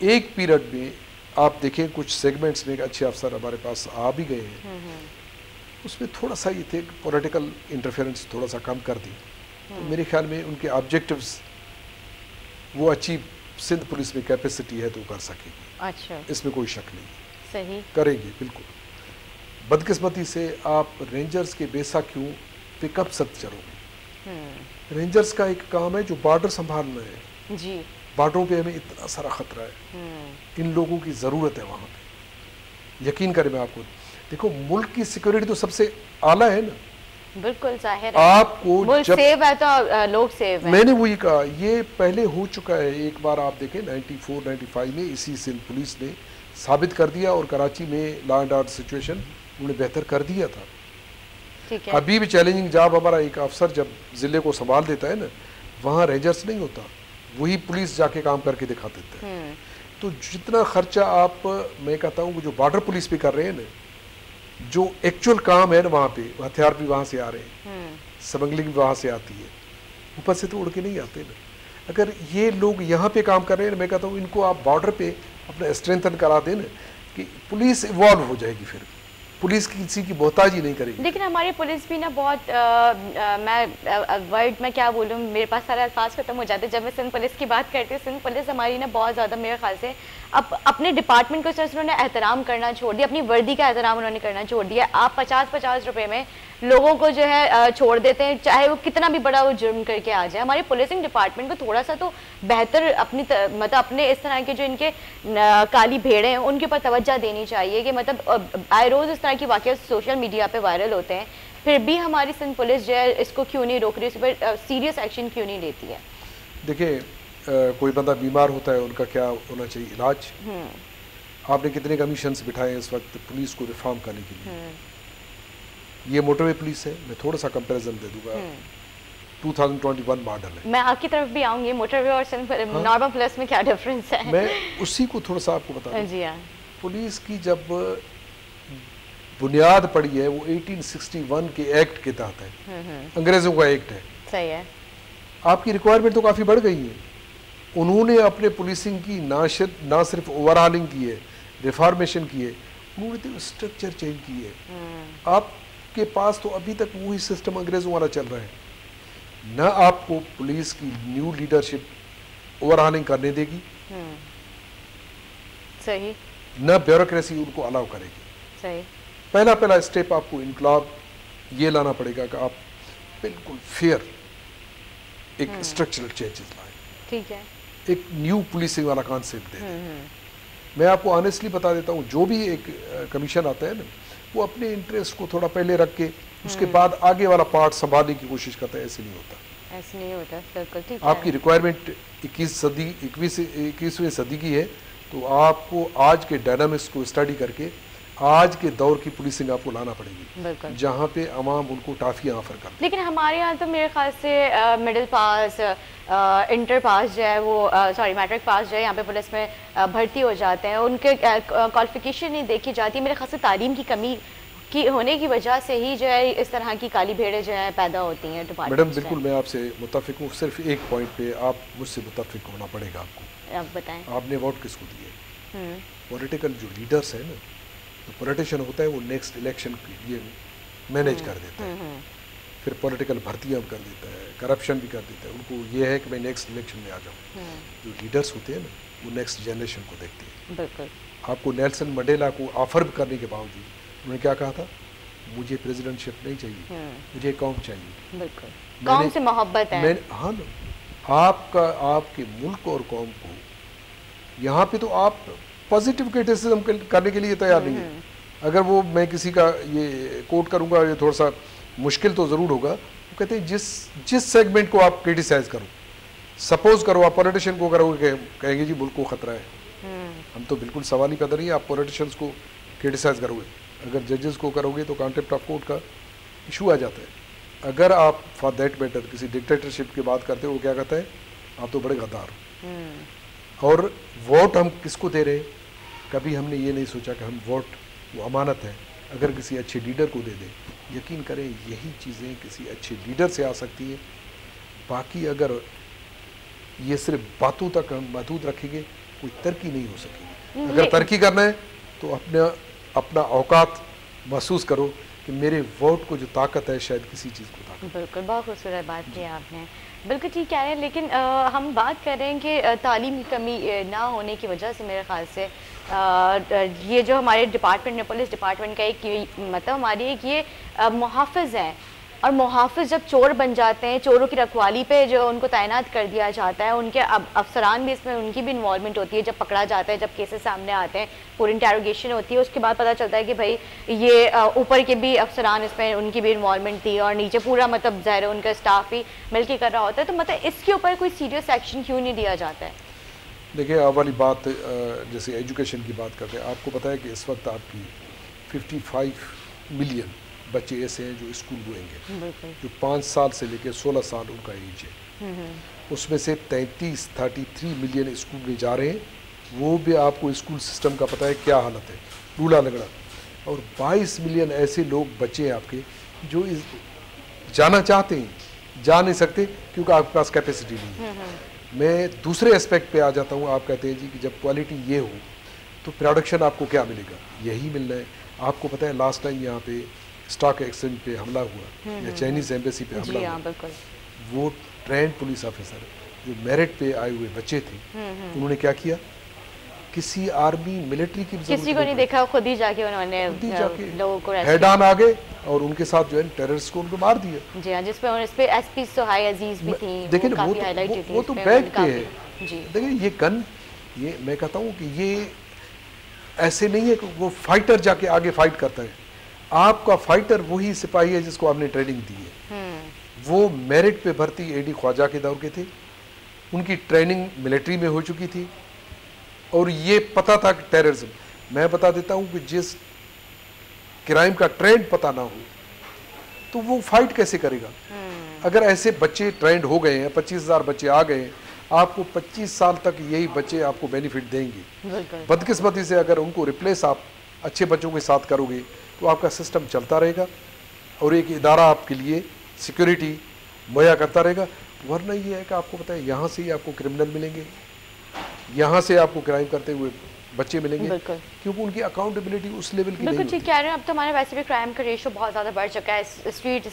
एक पीरियड में आप देखें, कुछ सेगमेंट्स में अच्छे अफसर हमारे पास आ भी गए हैं, उसमें थोड़ा सा ये थे पॉलिटिकल इंटरफेरेंस थोड़ा सा कम कर दी, तो मेरे ख्याल में उनके ऑब्जेक्टिव्स वो अचीव सिंध पुलिस में कैपेसिटी है तो कर सकेगी। अच्छा। इसमें कोई शक नहीं। सही करेंगे बिल्कुल। बदकिस्मती से आप रेंजर्स के बेसाखियों पे कब सख्त चलोगे? रेंजर्स का एक काम है जो बॉर्डर संभालना है। जी। बॉर्डरों पे हमें इतना सारा खतरा है, इन लोगों की ज़रूरत है वहाँ पे, यकीन करें मैं आपको। देखो मुल्क की सिक्योरिटी तो सबसे आला है ना। बिल्कुल जाहिर है, आपको मुल्क जब सेव है तो लोग सेव हैं। मैंने वही कहा, ये पहले हो चुका है एक बार, आप देखें 94-95 में इसी सिंध पुलिस ने साबित कर दिया और कराची में लॉ एंड ऑर्डर सिचुएशन उन्होंने बेहतर कर दिया था। ठीक है। अभी भी चैलेंजिंग जॉब हमारा एक अफसर जब ज़िले को संभाल देता है ना, वहाँ रेंजर्स नहीं होता, वही पुलिस जाके काम करके दिखा देता है। तो जितना खर्चा आप, मैं कहता हूँ जो बॉर्डर पुलिस पे कर रहे हैं ना, जो एक्चुअल काम है ना वहाँ पे, हथियार भी वहाँ से आ रहे हैं, स्मगलिंग भी वहाँ से आती है, ऊपर से तो उड़ के नहीं आते ना। अगर ये लोग यहाँ पे काम कर रहे हैं ना, मैं कहता हूँ इनको आप बॉर्डर पे अपना स्ट्रेंथन करा दें ना, कि पुलिस इवॉल्व हो जाएगी, फिर पुलिस किसी की मोहताजी नहीं करेगी। लेकिन हमारी पुलिस भी ना बहुत मैं वर्ड में क्या बोलूँ, मेरे पास सारे अल्फाज खत्म हो जाते हैं जब मैं सिंध पुलिस की बात करती हूँ। सिंध पुलिस हमारी ना बहुत ज़्यादा मेरे ख्याल से अब अपने डिपार्टमेंट को सिर्फ उन्होंने एहतराम करना छोड़ दिया, अपनी वर्दी का एहतराम उन्होंने करना छोड़ दिया। आप 50-50 रुपए में लोगों को जो है छोड़ देते हैं, चाहे वो कितना भी बड़ा वो जुर्म करके आ जाए। हमारे पुलिसिंग डिपार्टमेंट को थोड़ा सा तो बेहतर मतलब अपने इस तरह के जो इनके काली भेड़े हैं उनके ऊपर तवज्जो देनी चाहिए कि मतलब आए रोज़ इस तरह की वाक़या सोशल मीडिया पे वायरल होते हैं, फिर भी हमारी सिंध पुलिस जो है इसको क्यों नहीं रोक रही, इस पर सीरियस एक्शन क्यों नहीं लेती है। देखिए कोई बंदा बीमार होता है, उनका क्या होना चाहिए, इलाज। आपने कितने कमीशंस बिठाए इस वक्त पुलिस को रिफॉर्म करने के लिए। ये मोटरवे पुलिस है, मैं थोड़ा सा कंपैरिजन दे दूंगा, 2021 मॉडल है। मैं आपकी तरफ भी आऊंगी, मोटरवे और नॉर्मल पुलिस में क्या डिफरेंस है, मैं उसी को थोड़ा सा आपको बता दूं। जी हाँ। पुलिस की जब बुनियाद पड़ी है वो 1861 के एक्ट के तहत है, अंग्रेजों का एक्ट है। सही है। आपकी रिक्वायरमेंट तो काफ़ी बढ़ गई है। उन्होंने अपने पुलिसिंग की ना सिर्फ ओवरऑलिंग की है, रिफॉर्मेशन की है, उन्होंने तो स्ट्रक्चर चेंज की है। आपके पास तो अभी तक वही सिस्टम अंग्रेजों वाला चल रहा है। ना आपको पुलिस की न्यू लीडरशिप ओवरऑलिंग करने देगी, सही, ना ब्यूरोक्रेसी उनको अलाउ करेगी। सही। पहला स्टेप आपको इनकलाब ये लाना पड़ेगा कि आप बिल्कुल फेयर एक स्ट्रक्चरल चेंजेस लाएं। ठीक है। एक न्यू पुलिसिंग वाला कॉन्सेप्ट दे दें। मैं आपको ऑनेस्टली बता देता हूँ, जो भी एक कमीशन आता है ना, वो अपने इंटरेस्ट को थोड़ा पहले रख के उसके बाद आगे वाला पार्ट संभालने की कोशिश करता है। ऐसे नहीं होता, ऐसे नहीं होता। बिल्कुल ठीक है। आपकी रिक्वायरमेंट 21वीं सदी की है, तो आपको आज के डायनामिक्स को स्टडी करके आज के दौर की पुलिसिंग आपको लाना पड़ेगी, जहाँ पे अवाम उनको टाफियाँ ऑफर कर। लेकिन हमारे यहाँ तो मेरे ख्याल से मिडिल पास, इंटर पास जो है वो सॉरी मैट्रिक पास जो है यहाँ पे पुलिस में भर्ती हो जाते हैं, उनके क्वालिफिकेशन नहीं देखी जाती। मेरे ख्याल से तालीम की कमी की होने की वजह से ही जो है इस तरह की काली भेड़ें जो है पैदा होती हैं। मैडम बिल्कुल मैं आपसे मुत्तफिक हूँ, सिर्फ एक पॉइंट पे आप मुझसे मुत्तफिक होना पड़ेगा आपको। आप बताएं। आपने वोट किसको दिए? पॉलिटिकल जो लीडर्स है ना, तो पॉलिटिशियन होता है वो नेक्स्ट इलेक्शन के लिए मैनेज कर देता है, फिर पॉलिटिकल भर्तियाँ कर देता है, करप्शन भी कर देता है। उनको ये है कि मैं नेक्स्ट इलेक्शन में आ जाऊँ। जो लीडर्स होते हैं ना, वो नेक्स्ट जनरेशन को देखते हैं। बिल्कुल। आपको नेल्सन मंडेला को ऑफर करने के बावजूद उन्होंने क्या कहा था, मुझे प्रेसिडेंटशिप नहीं चाहिए, मुझे कौम चाहिए। बिल्कुल, कौम से मोहब्बत है। हाँ ना, आपका आपके मुल्क और कौम को, यहाँ पे तो आप पॉजिटिव क्रिटिसिज्म करने के लिए तैयार नहीं है। अगर वो मैं किसी का ये कोट करूँगा, ये थोड़ा सा मुश्किल तो ज़रूर होगा। वो कहते हैं जिस सेगमेंट को आप क्रिटिसाइज़ करो, सपोज करो आप पॉलिटिशियन को करोगे, कहेंगे जी मुल्क को ख़तरा है। हम तो बिल्कुल सवाल ही पैदा नहीं है, आप पॉलिटिशियंस को क्रिटिसाइज़ करोगे। अगर जजेस को करोगे तो कॉन्टेम्प्ट ऑफ कोर्ट का इशू आ जाता है। अगर आप फॉर दैट मैटर किसी डिक्टेटरशिप की बात करते हो, वो क्या कहता है, आप तो बड़े गद्दार हो। और वोट हम किसको दे रहे हैं, कभी हमने ये नहीं सोचा कि हम वोट वो अमानत है, अगर किसी अच्छे लीडर को दे दें, यकीन करें यही चीज़ें किसी अच्छे लीडर से आ सकती हैं। बाकी अगर ये सिर्फ बातों तक हम महदूद रखेंगे, कोई तरक्की नहीं हो सकेगी। अगर तरक्की करना है तो अपना औकात महसूस करो कि मेरे वोट को जो ताकत है, शायद किसी चीज़ को ताकत। बिल्कुल, बहुत खूबसूरत बात की आपने, बिल्कुल ठीक कह रहे हैं। लेकिन हम बात कर रहे हैं कि तालीम की कमी ना होने की वजह से मेरे ख्याल से ये जो हमारे डिपार्टमेंट में, पुलिस डिपार्टमेंट का एक मतलब हमारी एक ये मुहाफ़िज़ हैं और मुहाफिज जब चोर बन जाते हैं, चोरों की रखवाली पे जो उनको तैनात कर दिया जाता है, उनके अफसरान भी इसमें उनकी भी इन्वॉल्वमेंट होती है। जब पकड़ा जाता है, जब केसेस सामने आते हैं, पूरी इंटेरोगेशन होती है, उसके बाद पता चलता है कि भाई ये ऊपर के भी अफसरान इसमें उनकी भी इन्वॉल्वमेंट थी और नीचे पूरा मतलब ज़ाहिर है उनका स्टाफ भी मिलकर कर रहा होता है। तो मतलब इसके ऊपर कोई सीरियस एक्शन क्यों नहीं लिया जाता है? देखिए, अब वाली बात जैसे एजुकेशन की बात करते हैं, आपको पता है कि इस वक्त आपकी 55 मिलियन बच्चे ऐसे हैं जो स्कूल गोएंगे, जो 5 साल से लेकर 16 साल उनका एज है। उसमें से 33 मिलियन स्कूल में जा रहे हैं, वो भी आपको स्कूल सिस्टम का पता है क्या हालत है, लूला लगड़ा। और 22 मिलियन ऐसे लोग बच्चे हैं आपके जो जाना चाहते हैं, जा नहीं सकते क्योंकि आपके पास कैपेसिटी नहीं है। मैं दूसरे एस्पेक्ट पे आ जाता हूँ। आप कहते हैं जी कि जब क्वालिटी ये हो तो प्रोडक्शन आपको क्या मिलेगा? यही मिलना है। आपको पता है लास्ट टाइम यहाँ पे स्टॉक एक्सचेंज पे हमला हुआ या चाइनीज़ एम्बेसी पे हमला हुआ, वो ट्रेंड पुलिस ऑफिसर जो मेरिट पे आए हुए बच्चे थे, उन्होंने क्या किया? किसी आर्मी मिलिट्री की किसी को नहीं देखा, खुद ही जाके उन्होंने लोगों को हेड ऑन आ गए और उनके साथ जो है टेररिस्ट को उनको मार दिया। जी हाँ, जिसपे इस पे एसपी सुहाई अजीज भी थी। देखिए वो तो बैक पे है। देखिए ये गन, ये मैं कहता हूँ कि ये ऐसे नहीं है कि वो फाइटर जाके आगे फाइट करता है। आपका फाइटर वही सिपाही है जिसको आपने ट्रेनिंग दी है। वो मेरिट पे भर्ती एडी ख्वाजा के दौर के थे, उनकी ट्रेनिंग मिलिट्री में हो चुकी थी और ये पता था कि टेररिज्म। मैं बता देता हूँ कि जिस क्राइम का ट्रेंड पता ना हो तो वो फाइट कैसे करेगा? अगर ऐसे बच्चे ट्रेंड हो गए हैं, 25,000 बच्चे आ गए हैं, आपको 25 साल तक यही बच्चे आपको बेनिफिट देंगे। बदकिस्मती से अगर उनको रिप्लेस आप अच्छे बच्चों के साथ करोगे तो आपका सिस्टम चलता रहेगा और एक इदारा आपके लिए सिक्योरिटी मुहैया करता रहेगा। वरना ये है कि आपको पता है यहाँ से ही आपको क्रिमिनल मिलेंगे, यहाँ से आपको क्राइम करते हुए बच्चे मिलेंगे, क्योंकि उनकी अकाउंटेबिलिटी उस लेवल की नहीं होती। ठीक कह रहे हैं। अब तो हमारे वैसे भी क्राइम का रेशो बहुत ज़्यादा बढ़ चुका है। स्ट्रीट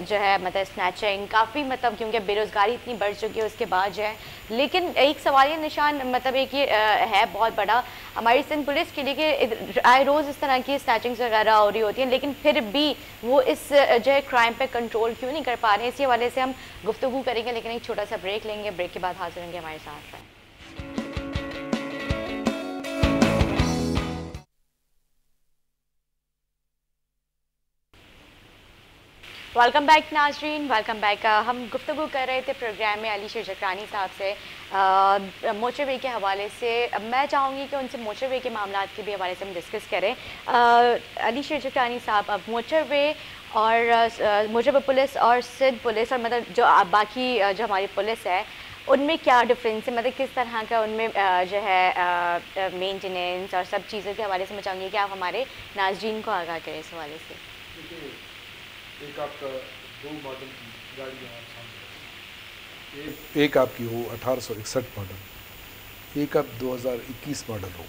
जो है मतलब स्नैचिंग काफ़ी मतलब क्योंकि बेरोज़गारी इतनी बढ़ चुकी है उसके बाद जो है। लेकिन एक सवालिया निशान मतलब एक ये है बहुत बड़ा हमारी सिंध पुलिस के लिए कि आए रोज़ इस तरह की स्नैचिंग्स वगैरह हो रही होती हैं, लेकिन फिर भी वो इस जो है क्राइम पे कंट्रोल क्यों नहीं कर पा रहे हैं? इसी हवाले से हम गुफ्तगू करेंगे, लेकिन एक छोटा सा ब्रेक लेंगे। ब्रेक के बाद हाजिर होंगे हमारे साथ। वेलकम बैक नाजरीन, वेलकम बैक। हम गुफ्तगू कर रहे थे प्रोग्राम में अली शेरजकरानी साहब से मोटरवे के हवाले से। मैं चाहूँगी कि उनसे मोटरवे के मामला के भी हवाले से हम डिस्कस करें। अली शेरजकरानी साहब, अब मोटरवे और मोटरवे पुलिस और सिंध पुलिस और मतलब जो बाकी जो हमारी पुलिस है उनमें क्या डिफरेंस है? मतलब किस तरह का उनमें जो है मेंटेनेंस और सब चीज़ों के हवाले से मैं चाहूँगी कि आप हमारे नाजरीन को आगाह करें इस हवाले से। एक आपका 2 मॉडल की गाड़ी है सामने, एक आपकी हो 1861 मॉडल, एक आप 2021 मॉडल हो,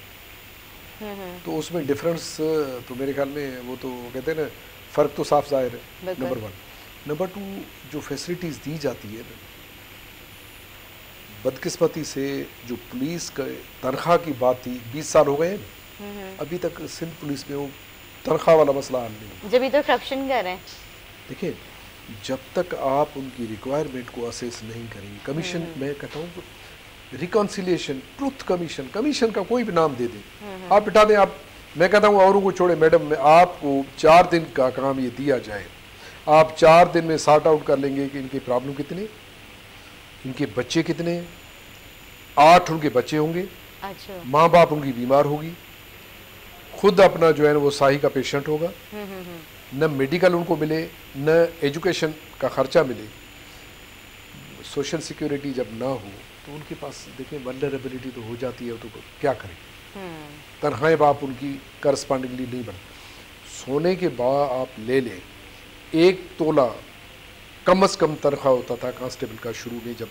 तो उसमें डिफरेंस तो मेरे ख्याल में वो तो कहते हैं ना, फ़र्क तो साफ जाहिर है, नंबर 1। नंबर 2, जो फैसिलिटीज़ दी जाती है ना, बदकिस्मती से जो पुलिस का तनख्वाह की बात थी, 20 साल हो गए हैं, अभी तक सिंध पुलिस में वो तनख्वाह वाला मसला हल नहीं। जब तो करप्शन कर रहे हैं। देखिए, जब तक आप उनकी रिक्वायरमेंट को असेस नहीं करेंगे, कमीशन, मैं कहता हूँ रिकॉन्सिलिएशन, ट्रुथ कमीशन, कमीशन का कोई भी नाम दे दें, आप बिठा दें। आप, मैं कहता हूँ औरों को छोड़े मैडम, मैं आपको 4 दिन का काम ये दिया जाए, आप 4 दिन में सॉर्ट आउट कर लेंगे कि इनकी प्रॉब्लम कितने, इनके बच्चे कितने, 8 उनके बच्चे होंगे, अच्छा, माँ बाप उनकी बीमार होगी, खुद अपना जो है ना वो साही का पेशेंट होगा, न मेडिकल उनको मिले, न एजुकेशन का खर्चा मिले, सोशल सिक्योरिटी जब ना हो तो उनके पास देखिए वल्नरेबिलिटी तो हो जाती है, तो क्या करें? तनख्वाहें बाप उनकी करस्पॉन्डिंगली नहीं बन। सोने के बाद आप ले लें, 1 तोला कम से कम तनख्वाह होता था कांस्टेबल का शुरू में, जब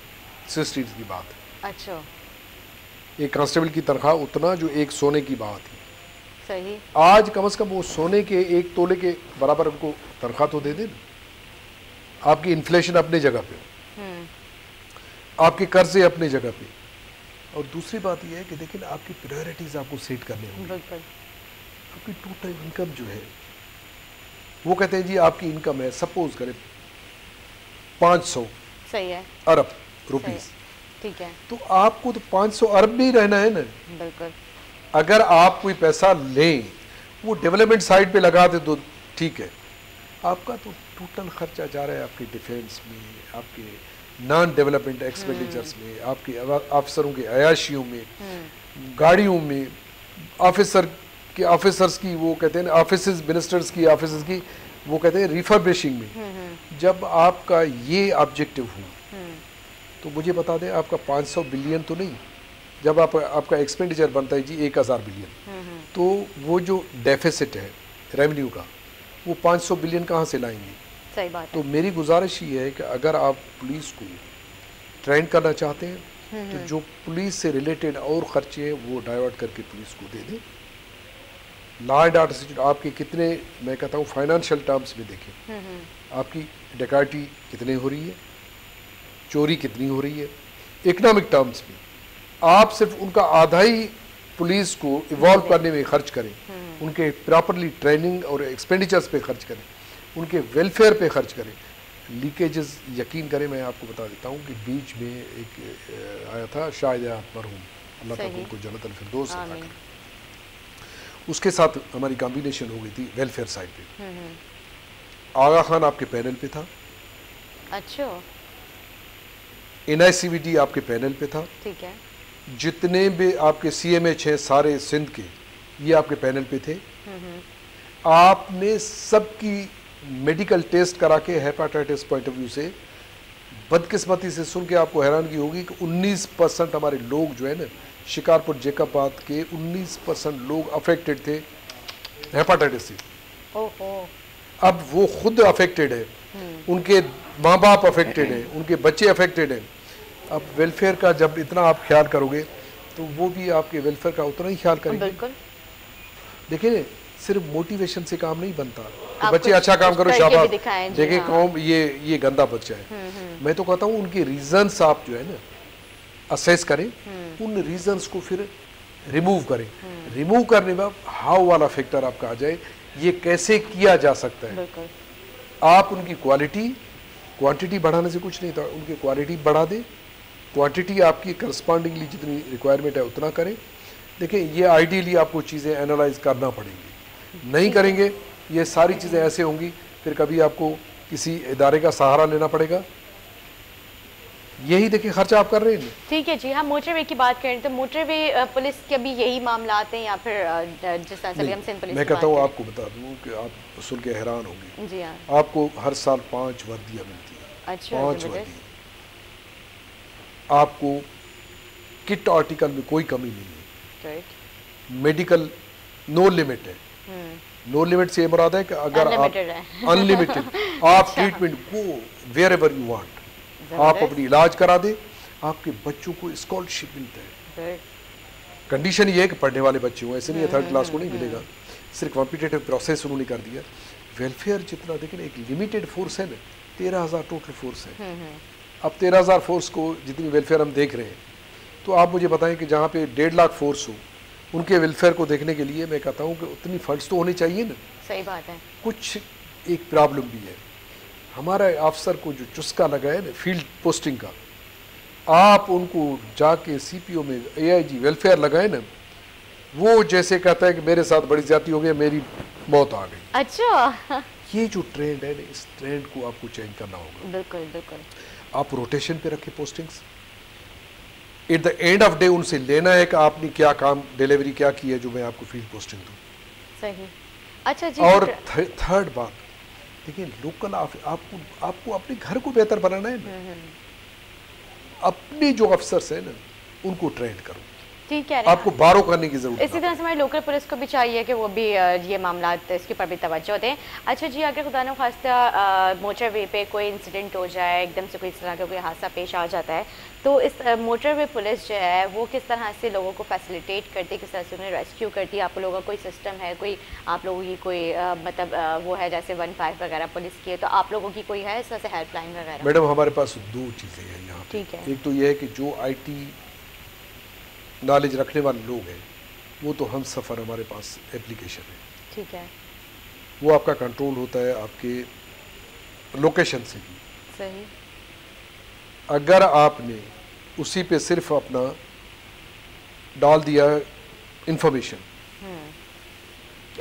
60s की बात है। अच्छा, एक कांस्टेबल की तनख्वाह उतना जो एक सोने की बात है। सही। आज कम से कम वो सोने के 1 तोले के बराबर उनको तनख्वाह तो दे दें। आपकी इन्फ्लेशन अपनी जगह पे, आपके कर्जे अपनी जगह पे, और दूसरी बात यह है कि देखिए आपकी प्रायोरिटीज आपको सेट करने होंगी। आपकी टोटल इनकम जो है, वो कहते हैं जी आपकी इनकम है, सपोज करें 500 सही है, अरब सही, रुपीस, ठीक है, तो आपको तो 500 अरब में ही रहना है ना। बिल्कुल, अगर आप कोई पैसा लें वो डेवलपमेंट साइड पे लगा दे तो ठीक है, आपका तो टोटल खर्चा जा रहा है आपके डिफेंस में, आपके नॉन डेवलपमेंट एक्सपेंडिचर्स में, आपके अफसरों के अयाशियों में, गाड़ियों में, ऑफिसर्स की वो कहते हैं ना, ऑफिसर्स मिनिस्टर्स की ऑफिसर्स की वो कहते हैं रिफर्बिशिंग में। जब आपका ये ऑब्जेक्टिव हो तो मुझे बता दें आपका 500 बिलियन तो नहीं, जब आपका एक्सपेंडिचर बनता है जी 1000 बिलियन, तो वो जो डेफिसिट है रेवेन्यू का वो 500 बिलियन कहाँ से लाएंगे? सही बात तो मेरी गुजारिश ये है कि अगर आप पुलिस को ट्रेन करना चाहते हैं तो जो पुलिस से रिलेटेड और खर्चे हैं वो डाइवर्ट करके पुलिस को दे दें। लॉ एंड ऑर्डर से आपके कितने, मैं कहता हूँ फाइनेंशियल टर्म्स में देखें, आपकी डकैती कितने हो रही है, चोरी कितनी हो रही है, इकोनॉमिक टर्म्स में आप सिर्फ उनका आधा ही पुलिस को इवॉल्व करने में खर्च करें, उनके प्रॉपरली ट्रेनिंग और एक्सपेंडिचर्स पे खर्च करें, उनके वेलफेयर पे खर्च करें। लीकेजेस यकीन करें, मैं आपको बता देता हूँ कि बीच में एक आया था शायद मरहूम, अल्लाह ताला उनको जन्नतुल फिरदौस अता करे, उसके साथ हमारी कॉम्बिनेशन हो गई थी वेलफेयर साइड पे। आगा खान आपके पैनल पे था, अच्छा, NICVD आपके पैनल पे था, ठीक है, जितने भी आपके CMH हैं सारे सिंध के ये आपके पैनल पे थे। आपने सबकी मेडिकल टेस्ट करा के हेपेटाइटिस पॉइंट ऑफ व्यू से, बदकिस्मती से सुन के आपको हैरानगी होगी कि 19% हमारे लोग जो है ना शिकारपुर जैकबाद के 19% लोग अफेक्टेड थे हेपेटाइटिस से। ओहो, अब वो खुद अफेक्टेड है, उनके माँ बाप अफेक्टेड हैं, उनके बच्चे अफेक्टेड हैं। अब वेलफेयर का जब इतना आप ख्याल करोगे तो वो भी आपके वेलफेयर का उतना ही ख्याल करेंगे। बिल्कुल, देखिए सिर्फ मोटिवेशन से काम नहीं बनता तो बच्चे अच्छा काम करो शाबाश, देखें कौम ये गंदा बच्चा है। मैं तो कहता हूँ उनके रीजंस आप जो है ना असेस करें, उन रीजंस को फिर रिमूव करें। रिमूव करने में हाउ वाला फैक्टर आपका आ जाए, ये कैसे किया जा सकता है। आप उनकी क्वांटिटी बढ़ाने से कुछ नहीं था, उनकी क्वालिटी बढ़ा दें, क्वांटिटी आपकी करस्पॉन्डिंगली जितनी रिक्वायरमेंट है उतना करें। देखिए ये आइडियली आपको चीज़ें एनालाइज करना पड़ेंगी, नहीं करेंगे ये सारी चीज़ें ऐसे होंगी फिर कभी आपको किसी इदारे का सहारा लेना पड़ेगा। यही देखिए खर्चा आप कर रहे हैं। ठीक है जी, हम मोटरवे की बात करें तो मोटरवे पुलिस के भी यही मामला आते हैं या फिर जिस तरह से हम सिंध पुलिस, मैं कहता हूँ आपको बता दूँ कि आप सुन के हैरान होंगे जी हाँ, आपको हर साल 5 वर्दियाँ मिलती हैं। अच्छा, 5 वर्दियाँ, आपको किट आर्टिकल में कोई कमी नहीं है, मेडिकल नो लिमिट है। नो लिमिट से ये मुराद है कि अगर आप अनलिमिटेड आप ट्रीटमेंट को वेयर एवर यू वांट, आप अपनी इलाज करा दे, आपके बच्चों को स्कॉलरशिप मिलता है। कंडीशन ये है कि पढ़ने वाले बच्चे हों, ऐसे नहीं है 3rd क्लास को नहीं मिलेगा, सिर्फ कॉम्पिटेटिव प्रोसेस उन्होंने कर दिया। वेलफेयर जितना देखिए एक लिमिटेड फोर्स है ना, 13,000 टोटल फोर्स है। अब 13,000 फोर्स को जितनी वेलफेयर हम देख रहे हैं, तो आप मुझे बताएं कि जहाँ पे 1.5 लाख फोर्स हो उनके वेलफेयर को देखने के लिए मैं कहता हूँ कि उतनी फंड्स तो होने चाहिए ना। सही बात है। कुछ एक प्रॉब्लम भी है, हमारा अफसर को जो चुस्का लगा है ना फील्ड पोस्टिंग का, आप उनको जाके CPO में AIG वेलफेयर लगाए ना, वो जैसे कहता है कि मेरे साथ बड़ी ज्यादती हो गई, मेरी मौत आ गई। अच्छा, ये जो ट्रेंड है ना, इस ट्रेंड को आपको चेंज करना होगा। बिल्कुल बिल्कुल। आप रोटेशन पे रखें postings, at the end of day उनसे लेना है कि आपने क्या काम डिलीवरी क्या की है जो मैं आपको फील्ड पोस्टिंग दूँ। सही। अच्छा जी। और थर्ड बात देखिए, लोकल आपको अपने घर को बेहतर बनाना है ना, अपने जो अफसर्स हैं ना उनको ट्रेंड करो, ठीक है, आपको बारो करने की जरूरत। इसी तरह से हमारी लोकल पुलिस को भी चाहिए कि वो भी ये मामला इसके ऊपर भी तवज्जो दें। अच्छा जी, अगर खुदा न खास्ता मोटरवे पे कोई इंसिडेंट हो जाए, एकदम से कोई इस तरह का कोई हादसा पेश आ जाता है, तो इस मोटरवे पुलिस जो है वो किस तरह से लोगों को फैसिलिटेट करती है, किस तरह से उन्हें रेस्क्यू करती है? आप लोगों का कोई सिस्टम है, कोई आप लोगों की कोई मतलब वो है जैसे 15 वगैरह पुलिस की है, तो आप लोगों की कोई है इस तरह से हेल्पलाइन वगैरह? मैडम हमारे पास 2 चीज़ें हैं यहाँ, ठीक है। एक तो ये है कि जो IT नॉलेज रखने वाले लोग हैं वो तो हम सफ़र हमारे पास एप्लीकेशन है, ठीक है, वो आपका कंट्रोल होता है आपके लोकेशन से भी। सही। अगर आपने उसी पे सिर्फ अपना डाल दिया information,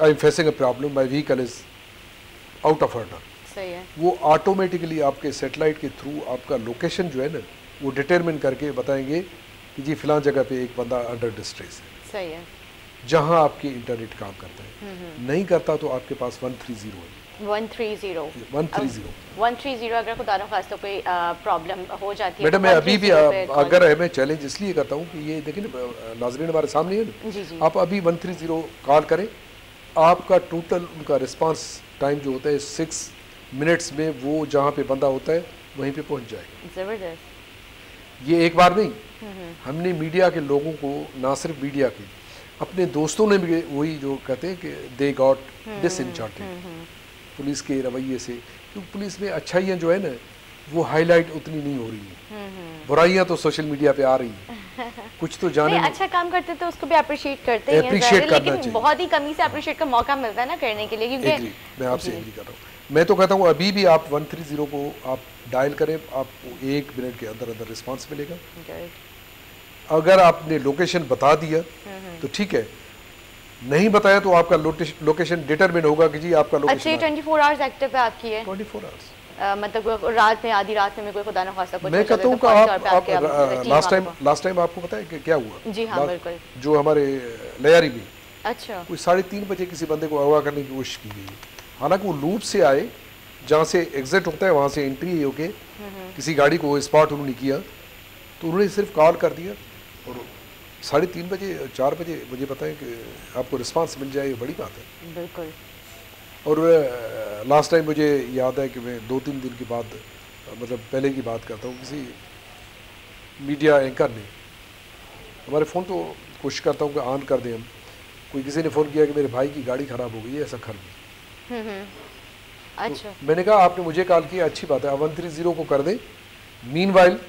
I am facing a problem, my vehicle is out of order, सही है, वो ऑटोमेटिकली आपके सैटेलाइट के थ्रू आपका लोकेशन जो है ना वो डिटरमिन करके बताएंगे कि जी फिलां जगह पे एक बंदा अंडर डिस्ट्रेस है, सही है, जहां आपकी इंटरनेट काम करता है। नहीं करता तो आपके पास 130 है, 130 अगर खुदा न खास्ता कोई प्रॉब्लम हो जाती है। मैडम मैं अभी भी अगर मैं चैलेंज इसलिए करता हूँ कि ये देखिए ना नाज़रीन हमारे सामने है ना, जी जी, आप अभी 130 कॉल करें, आपका टोटल उनका रिस्पांस टाइम जो होता है 6 मिनट्स में वो जहाँ पे बंदा होता है वहीं पे पहुँच जाएगा। ज़बरदस्त। ये एक बार नहीं, हमने मीडिया के लोगों को, ना सिर्फ मीडिया के, अपने दोस्तों ने भी वही जो कहते हैं कि दे गॉट डिसइंचार्टेड पुलिस के रवैये से, क्योंकि पुलिस में अच्छाइयाँ जो है ना वो हाईलाइट उतनी नहीं हो रही है, बुराइयाँ तो सोशल मीडिया पे आ रही हैं, कुछ तो जाने अच्छा काम करते तो उसको भी अप्रिशिएट करते हैं, लेकिन बहुत ही कमी से अप्रिशिएट का मौका मिलता है ना करने के लिए, क्योंकि मैं आपसे एग्री कर रहा हूँ। मैं तो कहता हूँ अभी भी आप 130 को आप डायल करें, आपको 1 मिनट के अंदर अंदर रिस्पांस मिलेगा। अगर आपने लोकेशन बता दिया तो ठीक है, नहीं बताया तो आपका लोकेशन डिटरमिन होगा कि जी आपका लोकेशन। अच्छा 24 आवर्स एक्टिव है आपकी है? 24 आवर्स मतलब रात में, आधी रात में कोई खुदा न खास्ता कुछ, मैं कहता हूँ कि लास्ट टाइम आपको पता है कि क्या हुआ? जी हाँ बिल्कुल, जो हमारे लयारी में अच्छा कोई 3:30 बजे किसी बंदे को अगवा करने की कोशिश की गई, हालांकि वो लूप से आए, जहाँ से एग्जिट होता है वहाँ से एंट्री होके किसी गाड़ी को स्पॉट उन्होंने किया, तो उन्होंने सिर्फ कॉल कर दिया और 3:30 बजे 4 बजे मुझे बताएं कि आपको रिस्पांस मिल जाए, ये बड़ी बात है। बिल्कुल। और लास्ट टाइम मुझे याद है कि मैं 2-3 दिन के बाद, मतलब पहले की बात करता हूँ, किसी मीडिया एंकर ने हमारे फ़ोन तो कोशिश करता हूँ कि ऑन कर दें हम, कोई किसी ने फ़ोन किया कि मेरे भाई की गाड़ी ख़राब हो गई है ऐसा खर में। अच्छा तो मैंने कहा आपने मुझे कॉल किया, अच्छी बात है, आप 130 को कर दें, मीनवाइल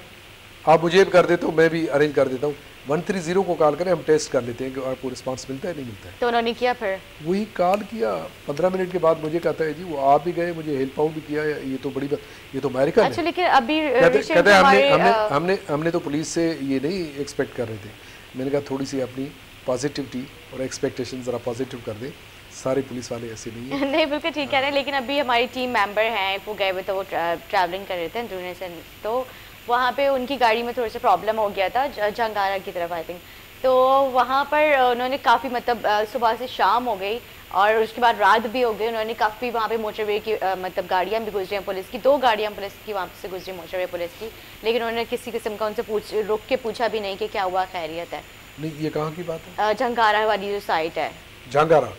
आप मुझे कर देते हो, मैं भी अरेंज कर देता हूँ, 130 को कॉल करें, हम टेस्ट कर लेते हैं कि आपको रिस्पांस मिलता है नहीं मिलता है। तो उन्होंने किया, फिर वही कॉल किया, 15 मिनट के बाद मुझे कहता है जी वो आप भी गए, मुझे हेल्प आउट भी किया, ये तो बड़ी बात, ये तो अमेरिका है। अच्छा लेकिन अभी कहते हैं हमने तो पुलिस से ये नहीं एक्सपेक्ट कर रहे थे। मैंने कहा थोड़ी सी अपनी पॉजिटिविटी और एक्सपेक्टेशन ज़रा पॉजिटिव कर दें, सारे पुलिस वाले ऐसे नहीं है। नहीं बिल्कुल ठीक कह रहे हैं, लेकिन अभी हमारी टीम मेंबर हैं, वो गए हुए तो वो ट्रैवलिंग कर रहे थे अंदरूनी से, तो वहाँ पे उनकी गाड़ी में थोड़ा सा प्रॉब्लम हो गया था जंगारा की तरफ आई थिंक, तो वहाँ पर उन्होंने काफ़ी मतलब सुबह से शाम हो गई और उसके बाद रात भी हो गई, उन्होंने काफ़ी वहाँ पे मोटरवे की मतलब गाड़ियाँ भी गुजरी हैं पुलिस की, 2 गाड़ियाँ पुलिस की वहाँ से गुजरी मोटरवे पुलिस की, लेकिन उन्होंने किसी किस्म का उनसे रुक के पूछा भी नहीं कि क्या हुआ, खैरियत है। नहीं ये कहाँ की बात है? जंगारा वाली जो साइट है, जंगारा,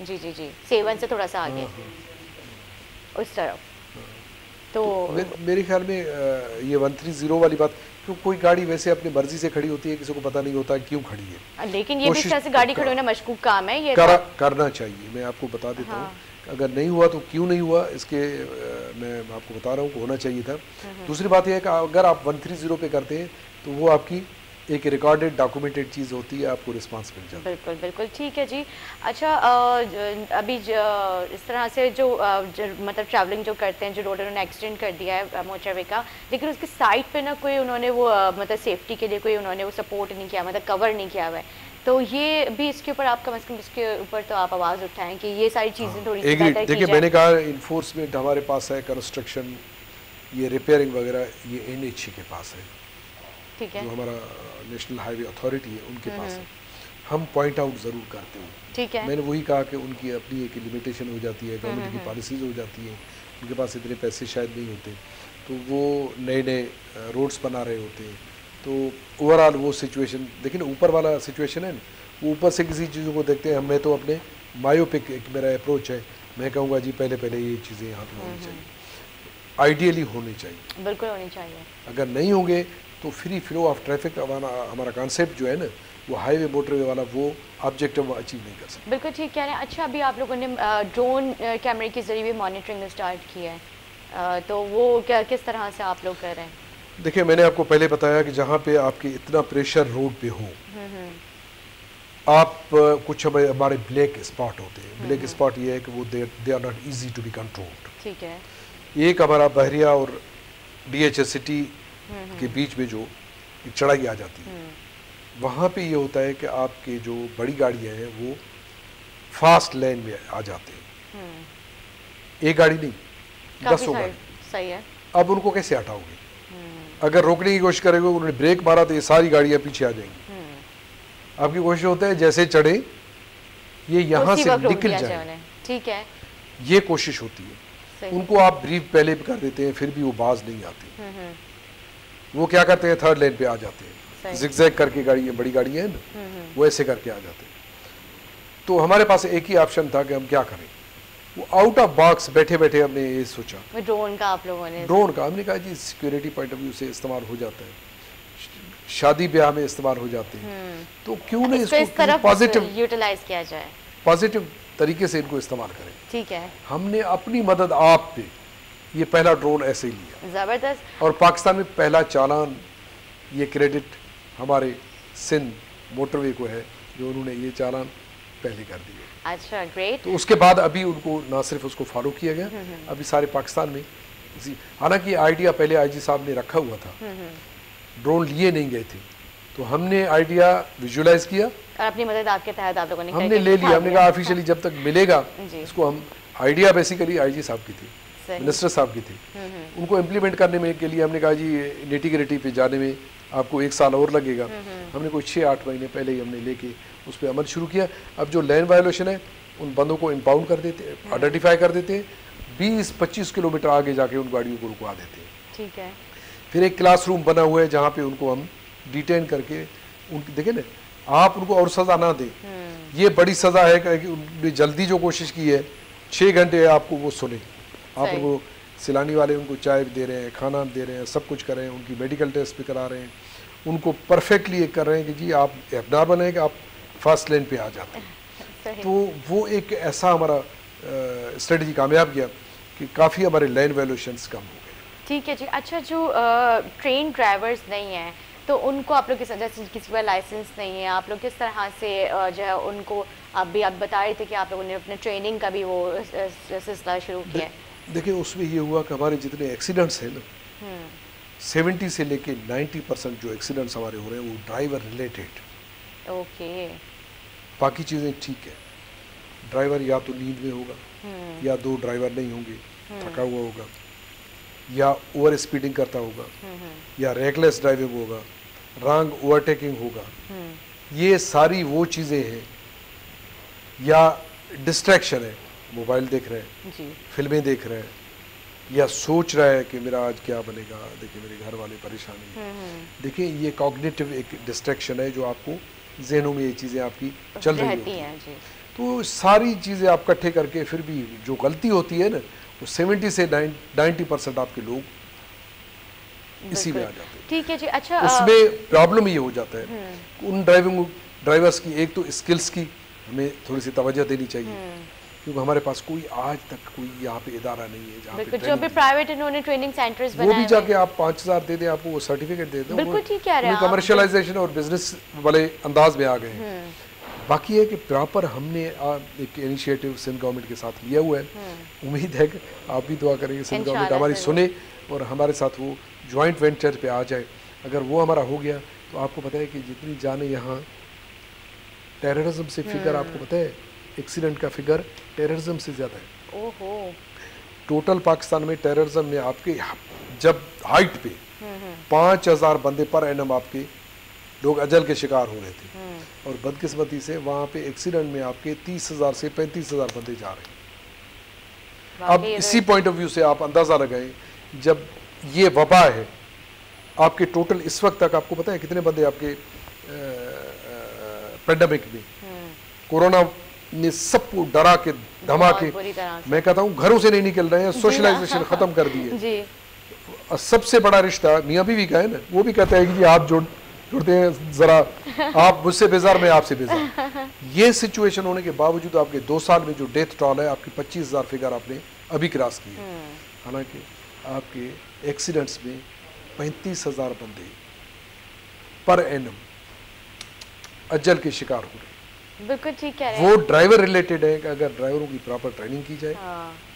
जी जी जी, सेवन से थोड़ा सा आगे उस तरफ। तो मेरे ख्याल में ये 130 वाली बात, क्यों कोई गाड़ी वैसे अपनी मर्जी से खड़ी होती है, किसी को पता नहीं होता क्यों खड़ी है, लेकिन ये भी इस तरह से गाड़ी खड़ी होना मशकूक काम है, ये करना चाहिए। मैं आपको बता देता हूँ, अगर नहीं हुआ तो क्यों नहीं हुआ, इसके मैं आपको बता रहा हूँ कि होना चाहिए था। दूसरी बात यह है कि अगर आप 130 पे करते हैं तो वो आपकी एक रिकॉर्डेड डॉक्यूमेंटेड चीज़ होती है, आपको रिस्पांस मिल जाता है। बिल्कुल बिल्कुल ठीक है जी। अच्छा अभी इस तरह से जो मतलब ट्रैवलिंग जो करते हैं, जो रोड उन्होंने एक्सटेंड कर दिया है मोटरवे का, लेकिन उसकी साइड पे ना कोई उन्होंने वो मतलब सेफ्टी के लिए कोई उन्होंने वो सपोर्ट नहीं किया, मतलब कवर नहीं किया हुआ है, तो ये भी इसके ऊपर आप कम से कम इसके ऊपर तो आप आवाज़ उठाएं कि ये सारी चीज़ें थोड़ी सी बेहतर की जाए। देखिए मैंने कहा इन्फोर्समेंट हमारे पास है, कंस्ट्रक्शन, ये रिपेयरिंग वगैरह ये NHA के पास है, ठीक है, जो हमारा नेशनल हाईवे अथॉरिटी है उनके पास है, हम पॉइंट आउट ज़रूर करते हैं। ठीक है, मैंने वही कहा कि उनकी अपनी एक लिमिटेशन हो जाती है, गवर्नमेंट की पॉलिसीज हो जाती है, उनके पास इतने पैसे शायद नहीं होते, तो वो नए नए रोड्स बना रहे होते हैं, तो ओवरऑल वो सिचुएशन देखिए ना, ऊपर वाला सिचुएशन है ना, वो ऊपर से किसी चीज़ों को देखते हैं, मैं तो अपने मायोपिक एक मेरा अप्रोच है, मैं कहूँगा जी पहले ये चीज़ें यहाँ पर होनी चाहिए, आइडियली होनी चाहिए, बिल्कुल होनी चाहिए। अगर नहीं होंगे तो फ्री फ्लो ऑफ ट्रैफिक हमारा कॉन्सेप्ट जो है ना, वो हाईवे मोटरवे वाला वो ऑब्जेक्टिव अचीव नहीं कर सकते। बिल्कुल ठीक कह रहे हैं। अच्छा अभी आप लोगों ने ड्रोन कैमरे के जरिए भी मॉनिटरिंग स्टार्ट की है, तो वो क्या किस तरह से आप लोग कर रहे हैं? देखिए मैंने आपको पहले बताया कि जहाँ पे आपके इतना प्रेशर रोड पे हो, आप कुछ हमारे ब्लैक स्पॉट होते हैं, ब्लैक स्पॉट ये है कि वो they are not easy to be controlled. ठीक है, एक हमारा बहरिया और DHS सिटी के बीच में जो एक चढ़ाई आ जाती है, वहाँ पे ये होता है कि आपके जो बड़ी गाड़ियाँ हैं वो फास्ट लेन में आ जाते हैं, एक गाड़ी नहीं, 10 गाड़ी। सही है। अब उनको कैसे हटाओगे? अगर रोकने की कोशिश करेंगे, उन्होंने ब्रेक मारा तो ये सारी गाड़ियाँ पीछे आ जाएंगी। आपकी कोशिश होता है जैसे चढ़े ये यहाँ से निकल जाए, ठीक है, ये कोशिश होती है। उनको आप ब्रीफ पहले भी कर देते हैं, फिर भी वो बाज नहीं आती। वो क्या करते हैं, थर्ड लेन पे आ जाते हैं, जिगजैग करके गाड़ियाँ, बड़ी गाड़ियाँ हैं ना, वो ऐसे करके आ जाते हैं। तो हमारे पास एक ही ऑप्शन था कि हम क्या करें। वो आउट ऑफ बॉक्स बैठे बैठे हमने ये सोचा, ड्रोन का आप लोगों ने, ड्रोन का हमने कहा जी सिक्योरिटी पॉइंट ऑफ व्यू से इस्तेमाल हो जाता है, शादी ब्याह में इस्तेमाल हो जाते हैं, तो क्यों नहीं इसको पॉजिटिव यूटिलाइज किया जाए, पॉजिटिव तरीके से इनको इस्तेमाल करें। ठीक है, हमने अपनी मदद आप पे ये पहला ड्रोन ऐसे ही लिया, जबरदस्त। और पाकिस्तान में पहला चालान, ये क्रेडिट हमारे सिंध मोटरवे को है, जो उन्होंने ये चालान पहले कर दिए। अच्छा, ग्रेट। तो उसके बाद अभी उनको ना सिर्फ उसको फॉलो किया गया, अभी सारे पाकिस्तान में, हालांकि आइडिया पहले आईजी साहब ने रखा हुआ था, ड्रोन लिए नहीं गए थे, तो हमने आइडिया विजुअलाइज किया और अपनी मदद आपके तहत आप लोगों ने हमने ले लिया। हमने कहा ऑफिशियली जब तक मिलेगा इसको, हम आइडिया बेसिकली आईजी साहब की थी, मिनिस्टर साहब की थी, उनको इम्प्लीमेंट करने में के लिए हमने कहा जी नेटिग्रिटी पे जाने में आपको 1 साल और लगेगा। हमने कोई 6-8 महीने पहले ही हमने लेके उस पर अमल शुरू किया। अब जो लैंड वायोलेशन है उन बंदों को इम्पाउंड कर देते, आइडेंटिफाई कर देते हैं, 20-25 किलोमीटर आगे जाके उन गाड़ियों को रुकवा देते हैं। ठीक है। फिर एक क्लासरूम बना हुआ है जहाँ पे उनको हम डिटेन करके, उनकी देखें ना, आप उनको और सज़ा ना दें, ये बड़ी सज़ा है कि उन्होंने जल्दी जो कोशिश की है, 6 घंटे आपको वो सुने, आप उनको सिलानी वाले उनको चाय भी दे रहे हैं, खाना दे रहे हैं, सब कुछ कर रहे हैं, उनकी मेडिकल टेस्ट भी करा रहे हैं, उनको परफेक्टली एक कर रहे हैं कि जी आप एबनॉर्मल है कि आप फर्स्ट लेन पे आ जाते हैं। तो वो एक ऐसा हमारा स्ट्रेटजी कामयाब किया कि काफ़ी हमारे लैंड वैल्यूएशंस कम हो गए। ठीक है जी। अच्छा, जो ट्रेन ड्राइवर्स नहीं हैं तो उनको आप लोग किस, जैसे किसी का लाइसेंस नहीं है, आप लोग किस तरह से जो है उनको, आप बता रहे थे कि आप लोगों ने अपने ट्रेनिंग का भी वो सिलसिला शुरू किया है। देखिए उसमें ये हुआ कि हमारे जितने एक्सीडेंट्स हैं ना, 70 से लेके 90% जो एक्सीडेंट्स हमारे हो रहे हैं वो ड्राइवर रिलेटेड। ओके। बाकी चीज़ें ठीक है, ड्राइवर या तो नींद में होगा, या 2 ड्राइवर नहीं होंगे, थका हुआ होगा, या ओवर स्पीडिंग करता होगा, या रेकलेस ड्राइविंग होगा, रॉन्ग ओवरटेकिंग होगा, ये सारी वो चीज़ें हैं, या डिस्ट्रैक्शन है, मोबाइल देख रहे हैं, फिल्में देख रहे हैं, या सोच रहा है कि मेरा आज क्या बनेगा, देखिए मेरे घर वाले परेशानी है। देखिए ये कॉग्निटिव एक डिस्ट्रैक्शन है जो आपको जहनों में ये चीज़ें आपकी चल रही होती हैं। तो सारी चीज़ें आप इकट्ठे करके फिर भी जो गलती होती है ना, वो 70 से 90% आपके लोग इसी में आ जाते हैं। ठीक है जी। अच्छा, उसमें प्रॉब्लम ये हो जाता है उन ड्राइवर्स की, एक तो स्किल्स की हमें थोड़ी सी तवज्जो देनी चाहिए, क्योंकि हमारे पास कोई आज तक कोई यहाँ पे इदारा नहीं है जहाँ पे जो भी प्राइवेट इन्होंने ट्रेनिंग सेंटर्स बनाए, वो भी जाके आप 5000 दे दें, आपको वो सर्टिफिकेट दे दें। बिल्कुल ठीक कह रहे हैं, कमर्शियलाइजेशन और बिजनेस वाले अंदाज में आ गए हैं। बाकी है कि प्रॉपर हमने एक इनिशिएटिव सिंध गवर्नमेंट के साथ लिया हुआ है। उम्मीद है कि आप भी दुआ करेंगे सिंध गवर्नमेंट हमारी सुने और हमारे साथ वो ज्वाइंट वेंचर पे आ जाए। अगर वो हमारा हो गया तो आपको पता है कि जितनी जाने यहाँ टेररिज्म से फिगर, आपको पता है एक्सीडेंट का फिगर टेररिज्म से ज़्यादा है। ओहो। टोटल पाकिस्तान में टेररिज्म में आपके जब हाइट पे 5000 बंदे पर एनम आपके लोग अजल के शिकार हो रहे थे, और बदकिस्मती से वहाँ पे एक्सीडेंट में आपके 30,000 से 35,000 बंदे जा रहे हैं। अब इसी पॉइंट ऑफ व्यू से आप अंदाज़ा लगाएं, जब ये वबा है आपके टोटल इस वक्त तक आपको पता है कितने बंदे आपके पेंडेमिक में, कोरोना ने सबको डरा के धमा के, मैं कहता हूँ घरों से नहीं निकल रहे हैं, सोशलाइजेशन खत्म कर दी है। सबसे बड़ा रिश्ता मियाँ बीवी का है ना, वो भी कहता है कि जी आप जुड़ते हैं जरा, आप मुझसे बेजार, मैं आपसे बेजार। ये सिचुएशन होने के बावजूद आपके 2 साल में जो डेथ टॉल है आपकी 25,000 फिगर आपने अभी क्रॉस की है। हालांकि आपके एक्सीडेंट्स में 35,000 बंदे पर एनम अजल के शिकार हो रहे हैं। बिल्कुल ठीक कह रहे हैं। वो ड्राइवर रिलेटेड है कि अगर ड्राइवरों की प्रॉपर ट्रेनिंग की जाए,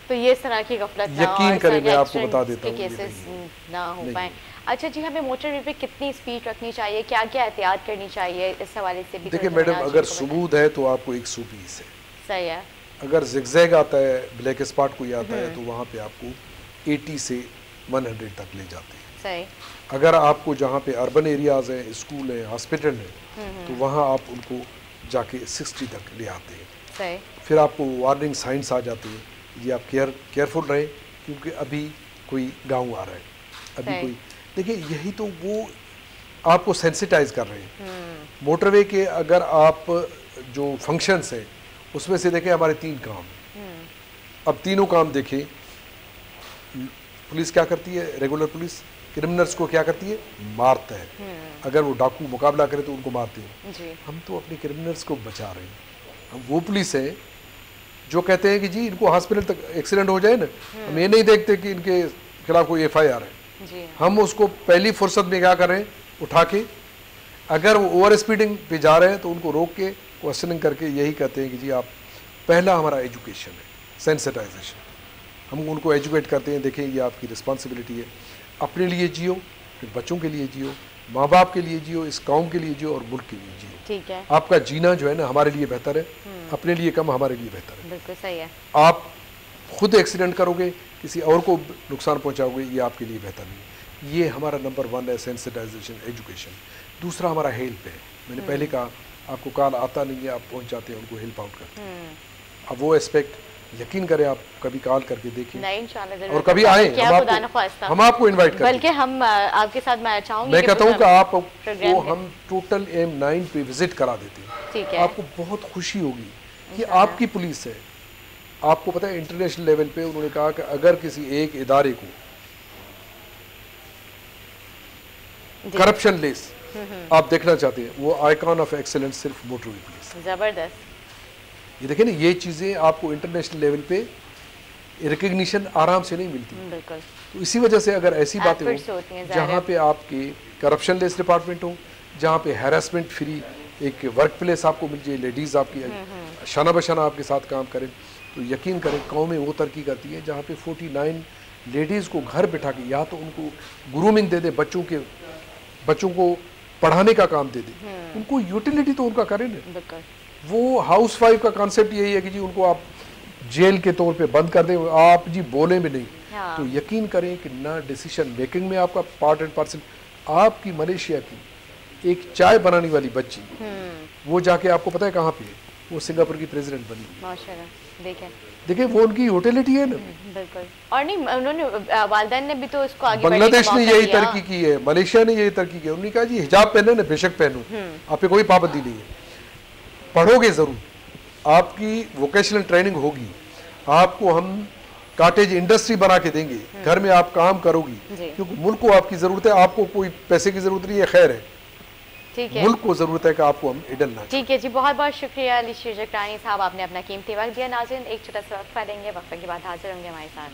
तो ये इस तरह की गफलत ना यकीन और करें, मैं आपको accidents बता देता के हूँ, ये केसेस नहीं ना हो नहीं। पाए। अच्छा जी, हमें मोटर वे पे कितनी स्पीड रखनी चाहिए, क्या क्या एहतियात करनी चाहिए, इस हवाले से भी देखिए थोड़ा सा मैडम, नाज़रीन अगर को बताएं। सुबूद है तो आपको 120 है, सही है। अगर जिगजैग आता है, ब्लैक स्पॉट कोई आता है तो वहाँ पे आपको 80 से 100 तक ले जाते हैं। सही। अगर आपको जहाँ पे अर्बन एरियाज़ हैं, स्कूल हैं, हॉस्पिटल हैं, तो वहाँ आप उनको जाके 60 तक ले आते हैं। सही। फिर आपको वार्निंग साइंस आ जाती है, ये आप केयरफुल रहें क्योंकि अभी कोई गांव आ रहा है, अभी सही। कोई, देखिए यही तो वो आपको सेंसिटाइज कर रहे हैं। मोटरवे के अगर आप जो फंक्शंस हैं उसमें से देखें, हमारे 3 काम हैं। अब तीनों काम देखें, पुलिस क्या करती है, रेगुलर पुलिस क्रिमिनल्स को क्या करती है, मारता है। अगर वो डाकू मुकाबला करे तो उनको मारते हैं। जी। हम तो अपने क्रिमिनल्स को बचा रहे हैं। हम वो पुलिस है जो कहते हैं कि जी इनको हॉस्पिटल तक एक्सीडेंट हो जाए ना, हम ये नहीं देखते कि इनके खिलाफ कोई FIR है। जी। हम उसको पहली फुर्सत में क्या करें, उठा के, अगर वो ओवर स्पीडिंग पे जा रहे हैं तो उनको रोक के क्वेश्चनिंग करके यही कहते हैं कि जी आप, पहला हमारा एजुकेशन है, सेंसिटाइजेशन। हम उनको एजुकेट करते हैं, देखें ये आपकी रिस्पॉन्सिबिलिटी है, अपने लिए जियो, फिर बच्चों के लिए जियो, माँ बाप के लिए जियो, इस कौम के लिए जियो और मुल्क के लिए जियो। ठीक है। आपका जीना जो है ना हमारे लिए बेहतर है, अपने लिए कम, हमारे लिए बेहतर है। बिल्कुल सही है। आप खुद एक्सीडेंट करोगे, किसी और को नुकसान पहुंचाओगे, ये आपके लिए बेहतर नहीं। ये हमारा नंबर 1 है, सेंसिटाइजेशन, एजुकेशन। दूसरा हमारा हेल्प है, मैंने पहले कहा, आपको कॉल आता नहीं है, आप पहुंच जाते हैं, उनको हेल्प आउट करते हैं। अब वो एस्पेक्ट यकीन करें, आप कभी कॉल करके देखिए, नहीं इंशाल्लाह जरूर, और कभी आए, हम आपको इन्वाइट करें, बल्कि हम आपके साथ मैं चाहूंगी, मैं कहता हूँ कि आपको प्रोग्राम में। हम टोटल M9 पे विजिट करा देते हैं। ठीक है। आपको बहुत खुशी होगी कि आपकी पुलिस है। आपको पता है इंटरनेशनल लेवल पे उन्होंने कहा कि अगर किसी एक इदारे को करप्शन लेस आप देखना चाहते हैं, वो आइकॉन ऑफ एक्सेलेंस सिर्फ मोटरवे पुलिस। जबरदस्त। ये देखें ना, ये चीज़ें आपको इंटरनेशनल लेवल पे रिकग्निशन आराम से नहीं मिलती। बिल्कुल। तो इसी वजह से अगर ऐसी बातें Efforts होती हैं, हो ज़ाहिर जहाँ है। पे आपके करप्शन लेस डिपार्टमेंट हो, जहाँ पे हैरेसमेंट फ्री एक वर्क प्लेस आपको मिल जाए, लेडीज़ आपकी शाना बशाना आपके साथ काम करें, तो यकीन करें कौमें वो तरक्की करती है जहाँ पे 49 लेडीज़ को घर बिठा के या तो उनको ग्रूमिंग दे दे, बच्चों को पढ़ाने का काम दे दे, उनको यूटिलिटी तो उनका करें ना। बिल्कुल। वो हाउस वाइफ का कॉन्सेप्ट यही है कि जी उनको आप जेल के तौर पे बंद कर दें, आप जी बोले भी नहीं। हाँ। तो यकीन करें कि ना डिसीजन मेकिंग में आपका पार्ट एंड पार्सल, आपकी मलेशिया की एक चाय बनाने वाली बच्ची, वो जाके आपको पता है कहाँ पे है, वो सिंगापुर की प्रेसिडेंट बनी। माशाल्लाह। देखिए वो उनकी यूटिलिटी है ना। बिल्कुल। और नहीं, उन्होंने वालिदैन ने भी तो इसको आगे बांग्लादेश ने यही तरक्की की है, मलेशिया ने यही तरक्की की है। उन्होंने कहा जी हिजाब पहने ना, बेशक पहनो, आप पे कोई पाबंदी नहीं है, पढ़ोगे जरूर, आपकी वोकेशनल ट्रेनिंग होगी, आपको हम काटेज इंडस्ट्री बना के देंगे, घर में आप काम करोगी, क्योंकि मुल्क को आपकी जरूरत है, आपको कोई पैसे की जरूरत नहीं है, खैर है, ठीक है, मुल्क को जरूरत है कि आपको हम इडल ना। ठीक है जी, बहुत बहुत शुक्रिया अली शीर्जकरानी साहब, आपने अपना कीमती वक्त दिया। नाज़रीन एक छोटा सा वक्फा देंगे, वक्फे के बाद हाजिर होंगे हमारे साथ।